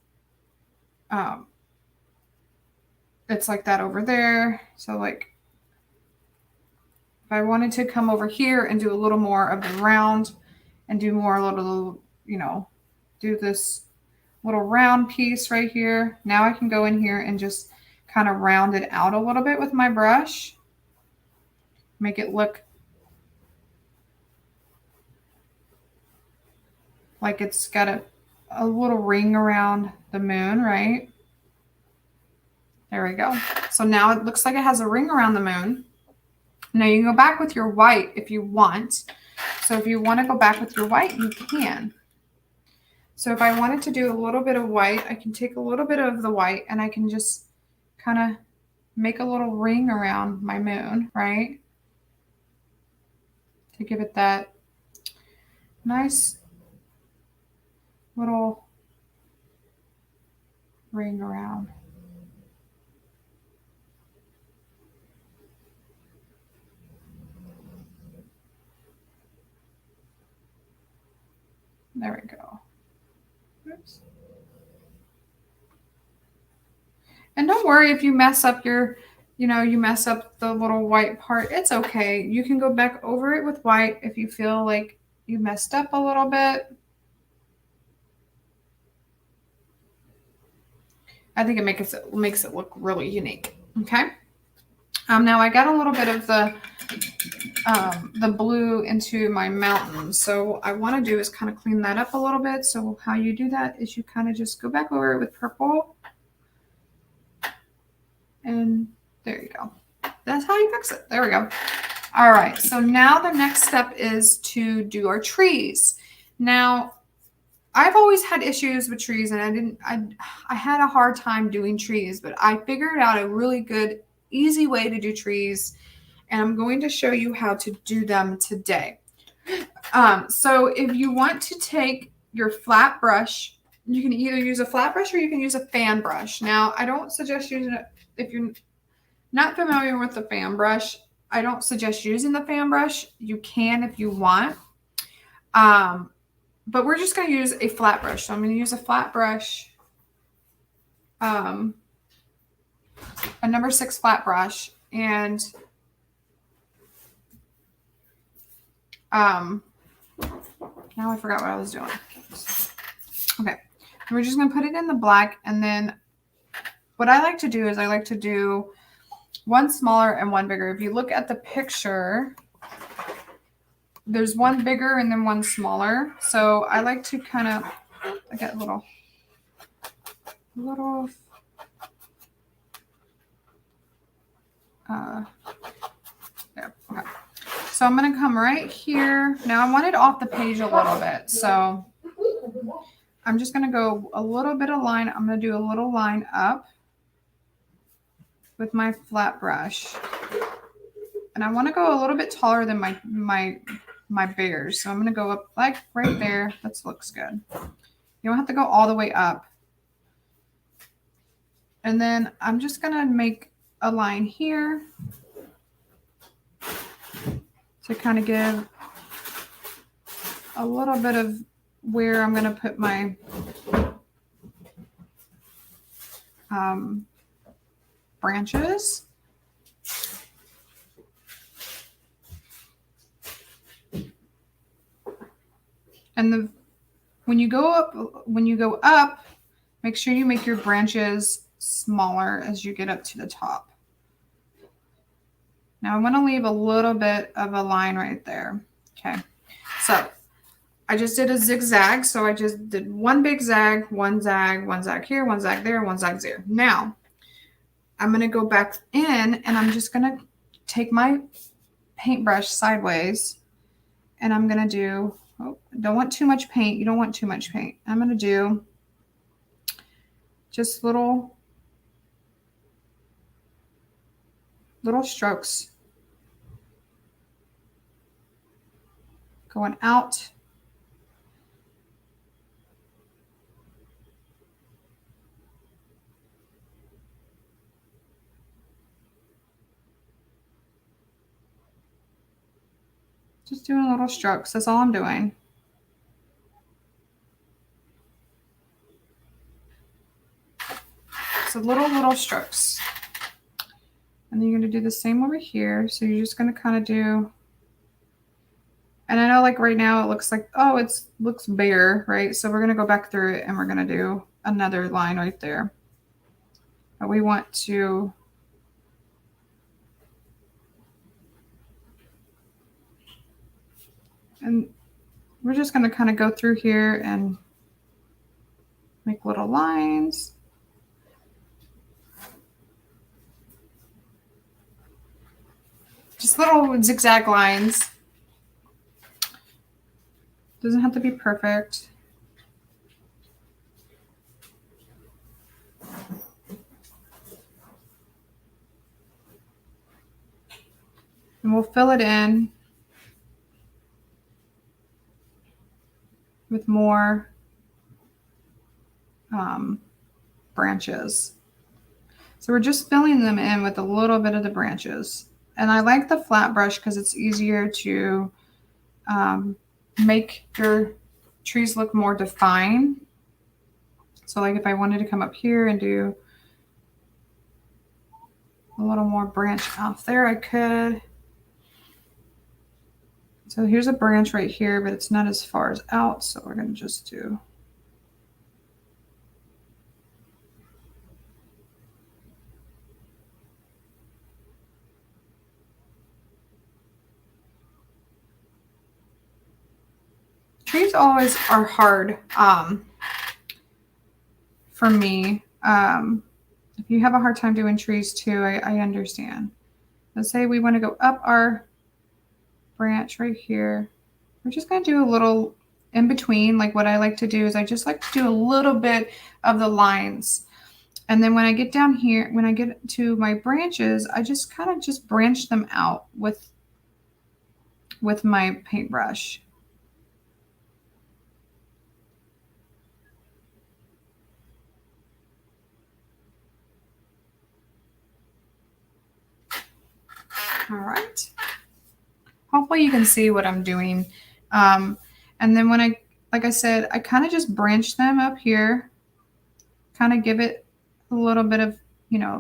it's like that over there. So like if I wanted to come over here and do a little more of the round and do more little, you know, do this little round piece right here. Now I can go in here and just kind of round it out a little bit with my brush. Make it look like it's got a little ring around the moon, right? There we go. So now it looks like it has a ring around the moon. Now you can go back with your white if you want. So if you want to go back with your white, you can. So if I wanted to do a little bit of white, I can take a little bit of the white and I can just kind of make a little ring around my moon, right? To give it that nice little ring around. There we go. Oops. And don't worry if you mess up your, you mess up the little white part. It's okay. You can go back over it with white if you feel like you messed up a little bit. I think it makes it look really unique. Okay. Now I got a little bit of the blue into my mountain. So what I want to do is kind of clean that up a little bit. So how you do that is you kind of just go back over it with purple. And there you go. That's how you fix it. There we go. All right. So now the next step is to do our trees. Now, I've always had issues with trees and I had a hard time doing trees, but I figured out a really good, easy way to do trees. And I'm going to show you how to do them today. So if you want to take your flat brush, you can either use a flat brush or you can use a fan brush. Now, I don't suggest using it if you're not familiar with the fan brush. I don't suggest using the fan brush. You can if you want. But we're just going to use a flat brush. So I'm going to use a flat brush, a number 6 flat brush. And now I forgot what I was doing. Okay. We're just going to put it in the black. And then what I like to do is I like to do one smaller and one bigger. If you look at the picture, there's one bigger and then one smaller. So I like to kind of, I get a little, yeah, okay. So I'm going to come right here. Now I want it off the page a little bit. So I'm just going to go a little bit of line. I'm going to do a little line up with my flat brush. And I want to go a little bit taller than my bears. So I'm going to go up like right there. That looks good. You don't have to go all the way up. And then I'm just going to make a line here to kind of give a little bit of where I'm going to put my branches. And when you go up, make sure you make your branches smaller as you get up to the top. Now I want to leave a little bit of a line right there. Okay. So I just did a zigzag. So I just did one big zag, one zag here, one zag there, one zag there. Now I'm going to go back in and I'm just going to take my paintbrush sideways and I'm going to do, oh, don't want too much paint. You don't want too much paint. I'm going to do just little strokes going out. Just doing little strokes. That's all I'm doing. So little strokes. And then you're going to do the same over here. So you're just going to kind of do, and I know like right now it looks like, oh, it looks bare, right? So we're going to go back through it and we're going to do another line right there. But we want to, and we're just going to kind of go through here and make little lines. Just little zigzag lines. Doesn't have to be perfect. And we'll fill it in with more branches. So we're just filling them in with a little bit of the branches. And I like the flat brush because it's easier to make your trees look more defined. So like if I wanted to come up here and do a little more branch out there, I could. So here's a branch right here, but it's not as far as out. So we're going to just do. Trees always are hard for me. If you have a hard time doing trees too, I understand. Let's say we want to go up our branch right here. We're just going to do a little in between. Like what I like to do is I just like to do a little bit of the lines. And then when I get down here, when I get to my branches, I just kind of just branch them out with my paintbrush. All right. Hopefully you can see what I'm doing. And then when like I said, I kind of just branch them up here, kind of give it a little bit of,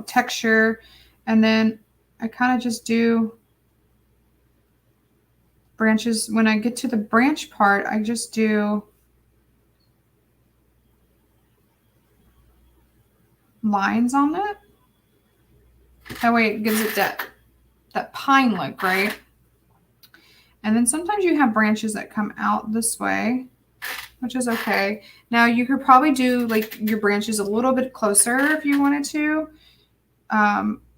texture. And then I kind of just do branches. When I get to the branch part, I just do lines on it. That way it gives it that pine look, right? And then sometimes you have branches that come out this way, which is okay. Now you could probably do like your branches a little bit closer if you wanted to.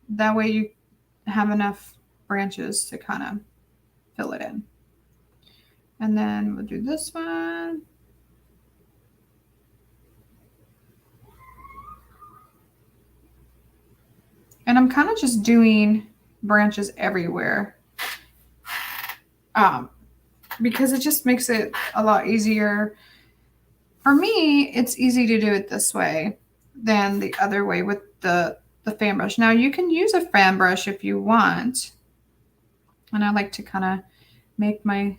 That way you have enough branches to kind of fill it in. And then we'll do this one. And I'm kind of just doing branches everywhere. Because it just makes it a lot easier. For me, it's easy to do it this way than the other way with the fan brush. Now you can use a fan brush if you want. And I like to kind of make my,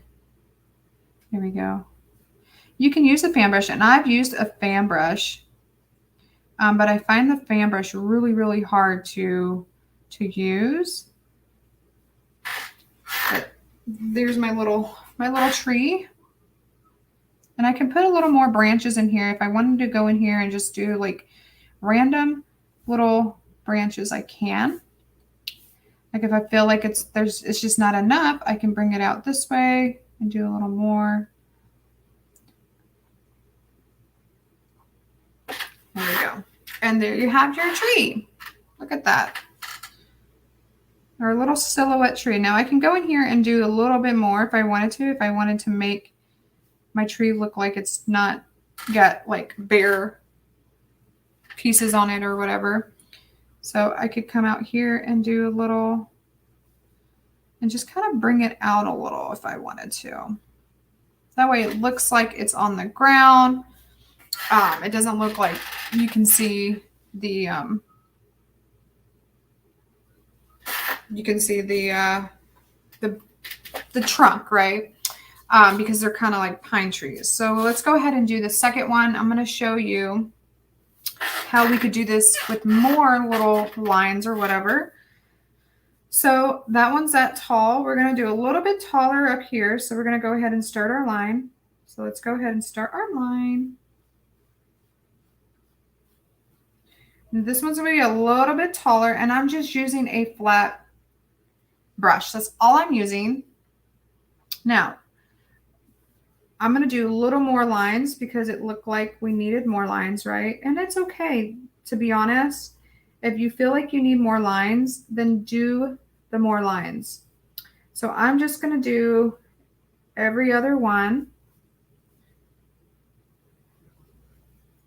there we go. You can use a fan brush, and I've used a fan brush, but I find the fan brush really, really hard to use. But there's my little tree. And I can put a little more branches in here. If I wanted to go in here and just do like random little branches, I can. Like if I feel like it's just not enough, I can bring it out this way and do a little more. There we go. And there you have your tree. Look at that. Our little silhouette tree. Now I can go in here and do a little bit more if I wanted to. If I wanted to make my tree look like it's not got like bare pieces on it or whatever. So I could come out here and do a little, and just kind of bring it out a little if I wanted to. That way it looks like it's on the ground. It doesn't look like you can see the the trunk, right? Because they're kind of like pine trees. So let's go ahead and do the second one. I'm going to show you how we could do this with more little lines or whatever. So that one's that tall. We're going to do a little bit taller up here. So we're going to go ahead and start our line. So let's go ahead and start our line. And this one's going to be a little bit taller, and I'm just using a flat brush. That's all I'm using. Now, I'm going to do a little more lines because it looked like we needed more lines, right? And it's okay, to be honest. If you feel like you need more lines, then do the more lines. So I'm just going to do every other one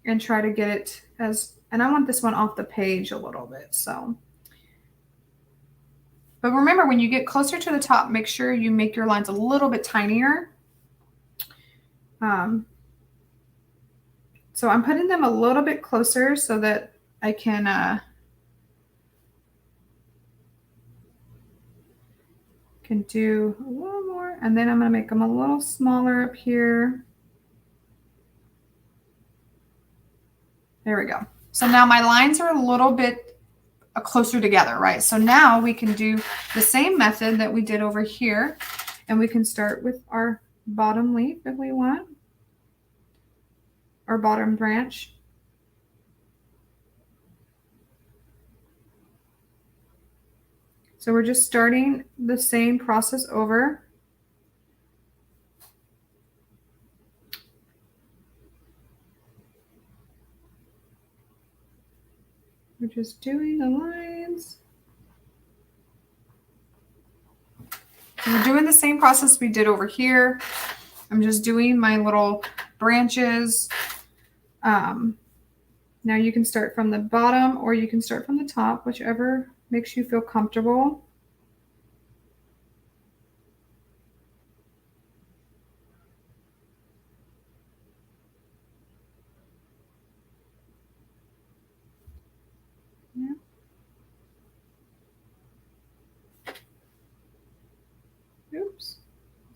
and try to get it as, and I want this one off the page a little bit, so. But remember, when you get closer to the top, make sure you make your lines a little bit tinier. So I'm putting them a little bit closer so that I can do a little more, and then I'm going to make them a little smaller up here. There we go. So now my lines are a little bit closer together, right? So now we can do the same method that we did over here, and we can start with our bottom leaf if we want, or bottom branch. So we're just starting the same process over. We're just doing the lines. So we're doing the same process we did over here. I'm just doing my little branches. Now you can start from the bottom or you can start from the top, whichever makes you feel comfortable. Yeah. Oops.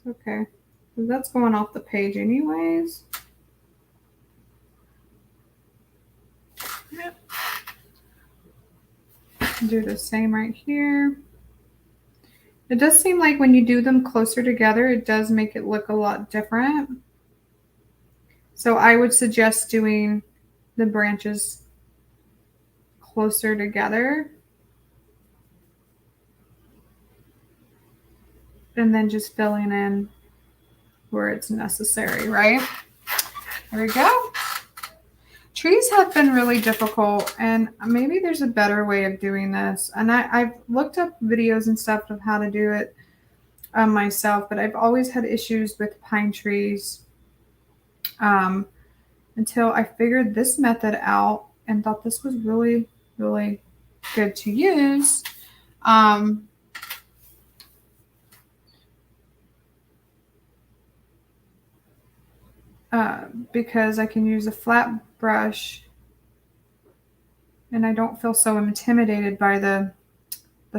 Okay. So that's going off the page anyways. Yep. Do the same right here. It does seem like when you do them closer together, it does make it look a lot different. So I would suggest doing the branches closer together. And then just filling in where it's necessary, right? There we go. Trees have been really difficult, and maybe there's a better way of doing this. And I've looked up videos and stuff of how to do it myself, but I've always had issues with pine trees until I figured this method out and thought this was really, really good to use. Because I can use a flat brush and I don't feel so intimidated by the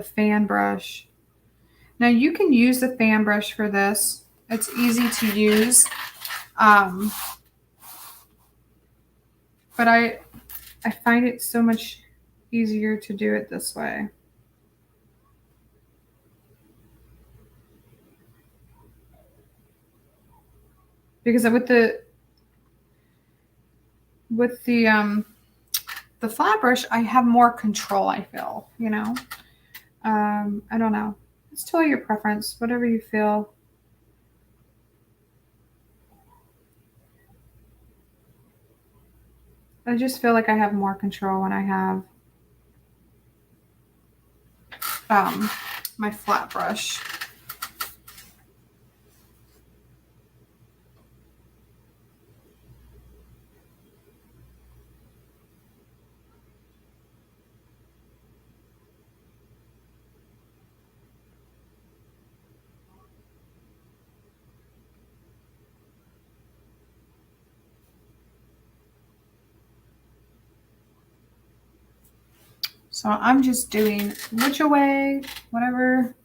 fan brush. Now you can use the fan brush for this. It's easy to use. But I find it so much easier to do it this way. Because with the flat brush, I have more control, I feel, you know. I don't know. It's totally your preference, whatever you feel. I just feel like I have more control when I have my flat brush. So I'm just doing which way, whatever.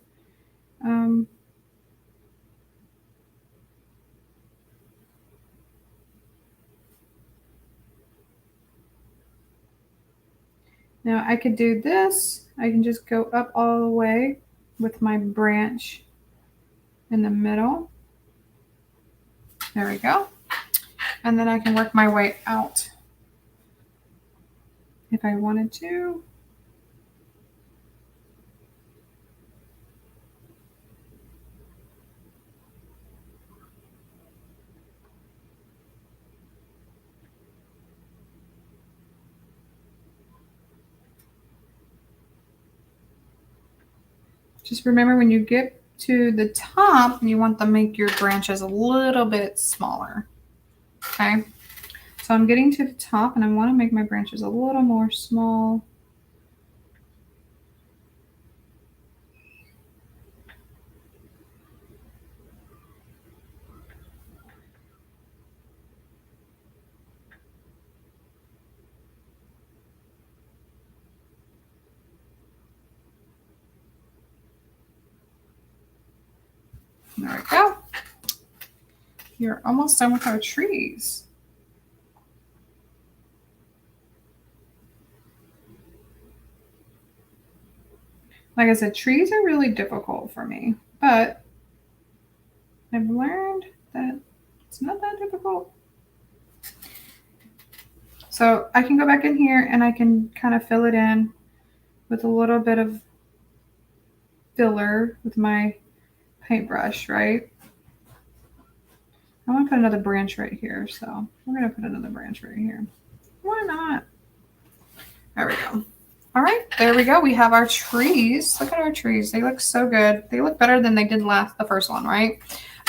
Now I could do this. I can just go up all the way with my branch in the middle. There we go. And then I can work my way out if I wanted to. Just remember when you get to the top, you want to make your branches a little bit smaller. Okay. So I'm getting to the top and I want to make my branches a little more small. There we go. You're almost done with our trees. Like I said, trees are really difficult for me, but I've learned that it's not that difficult. So I can go back in here and I can kind of fill it in with a little bit of filler with my paintbrush, right? I want to put another branch right here, so we're going to put another branch right here. Why not? There we go. All right, there we go. We have our trees. Look at our trees. They look so good. They look better than they did the first one, right?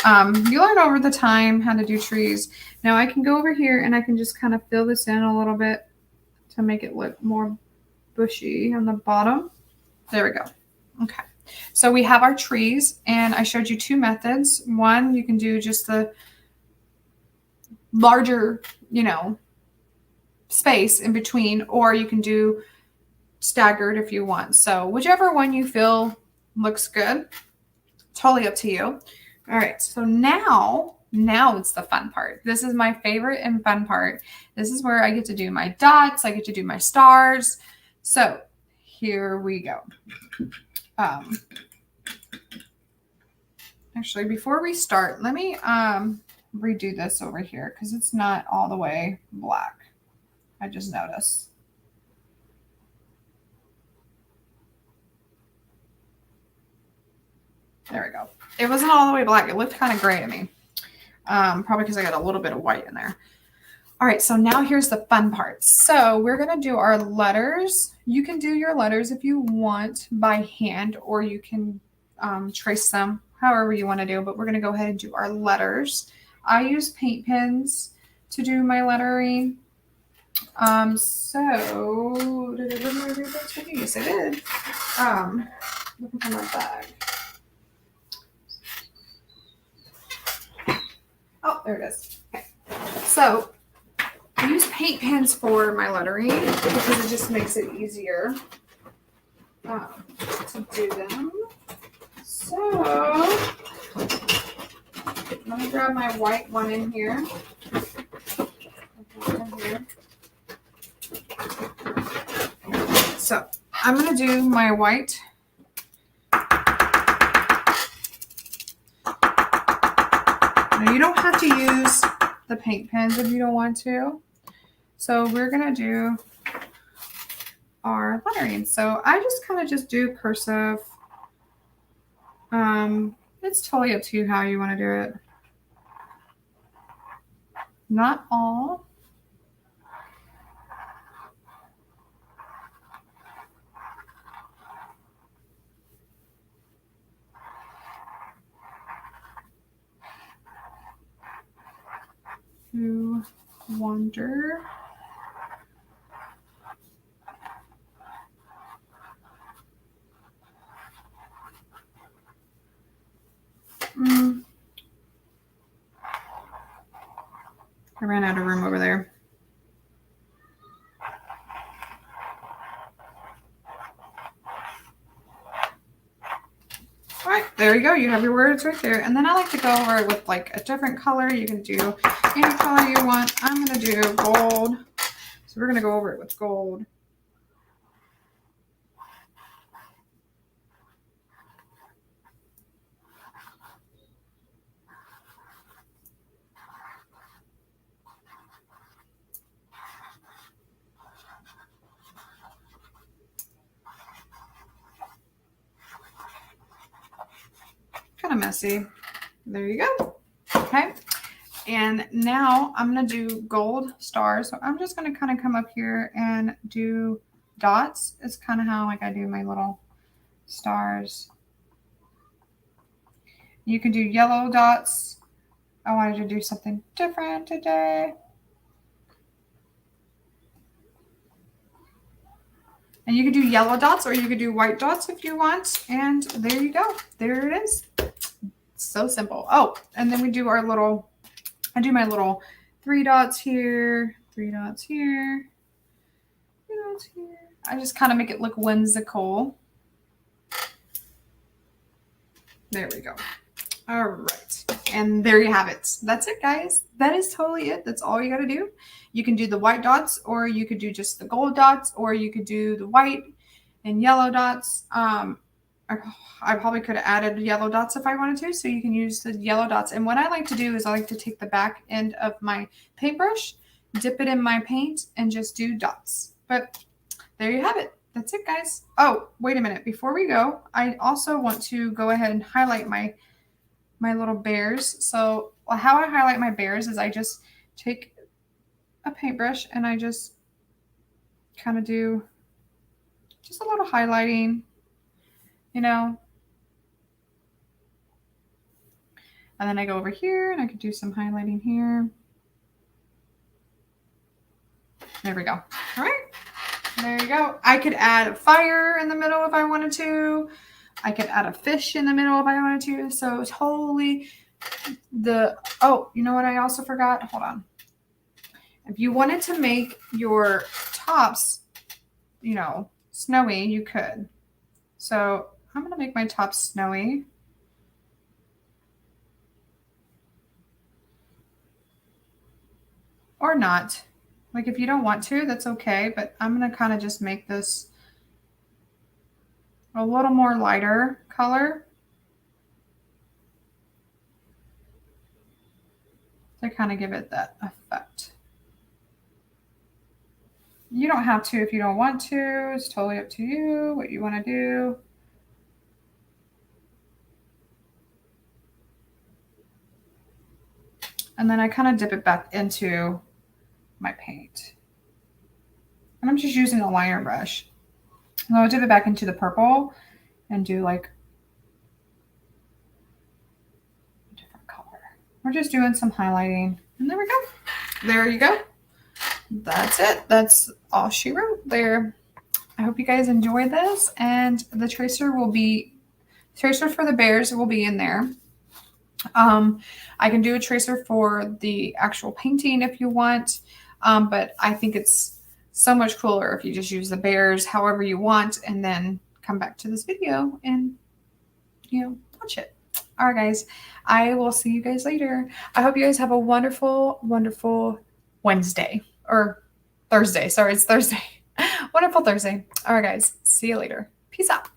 You learn over the time how to do trees. Now I can go over here and I can just kind of fill this in a little bit to make it look more bushy on the bottom. There we go. Okay. So we have our trees and I showed you two methods. One, you can do just the larger, space in between, or you can do staggered if you want. So whichever one you feel looks good, totally up to you. All right, so now it's the fun part. This is my favorite and fun part. This is where I get to do my dots. I get to do my stars. So here we go. Actually, before we start, let me redo this over here because it's not all the way black. I just noticed. There we go. It wasn't all the way black. It looked kind of gray to me. Probably because I got a little bit of white in there. All right, so now here's the fun part. So we're going to do our letters. You can do your letters if you want by hand, or you can trace them however you want to do, but we're going to go ahead and do our letters. I use paint pens to do my lettering. So did I bring my rubrics with me? Yes, I did. Looking for my bag. Oh, there it is. Okay. So I use paint pens for my lettering because it just makes it easier to do them. So let me grab my white one in here. So I'm going to do my white. Now you don't have to use the paint pens if you don't want to. So we're going to do our lettering. So I just kind of just do cursive. It's totally up to you how you want to do it. Not all. To wonder. I ran out of room over there. All right, there you go. You have your words right there. And then I like to go over it with like a different color. You can do any color you want. I'm going to do gold. So we're going to go over it with gold. Kind of messy. There you go. Okay. And now I'm going to do gold stars. So I'm just going to kind of come up here and do dots. It's kind of how like I do my little stars. You can do yellow dots. I wanted to do something different today. And you could do yellow dots or you could do white dots if you want. And there you go. There it is. So simple. Oh, and then we do our little, I do my little 3 dots here, 3 dots here, 3 dots here. I just kind of make it look whimsical. There we go. All right. And there you have it. That's it, guys. That is totally it. That's all you got to do. You can do the white dots, or you could do just the gold dots, or you could do the white and yellow dots. I probably could have added yellow dots if I wanted to, so you can use the yellow dots. And what I like to do is I like to take the back end of my paintbrush, dip it in my paint, and just do dots. But there you have it. That's it, guys. Oh, wait a minute. Before we go, I also want to go ahead and highlight my little bears. So how I highlight my bears is I just take a paintbrush and I just kind of do just a little highlighting, you know. And then I go over here and I could do some highlighting here. There we go. All right. There you go. I could add a fire in the middle if I wanted to. I could add a fish in the middle if I wanted to. So totally oh, you know what I also forgot? Hold on. If you wanted to make your tops, you know, snowy, you could. So I'm going to make my tops snowy. Or not. Like if you don't want to, that's okay. But I'm going to kind of just make this a little more lighter color to kind of give it that effect. You don't have to if you don't want to. It's totally up to you what you want to do. And then I kind of dip it back into my paint. And I'm just using a liner brush. And I'll dip it back into the purple and do like a different color. We're just doing some highlighting. And there we go. There you go. That's it. That's all she wrote there. I hope you guys enjoy this. And the tracer for the bears will be in there. I can do a tracer for the actual painting if you want. But I think it's so much cooler if you just use the bears however you want and then come back to this video and, you know, watch it. All right, guys, I will see you guys later. I hope you guys have a wonderful, wonderful Wednesday or Thursday. Sorry, it's Thursday. Wonderful Thursday. All right, guys, see you later. Peace out.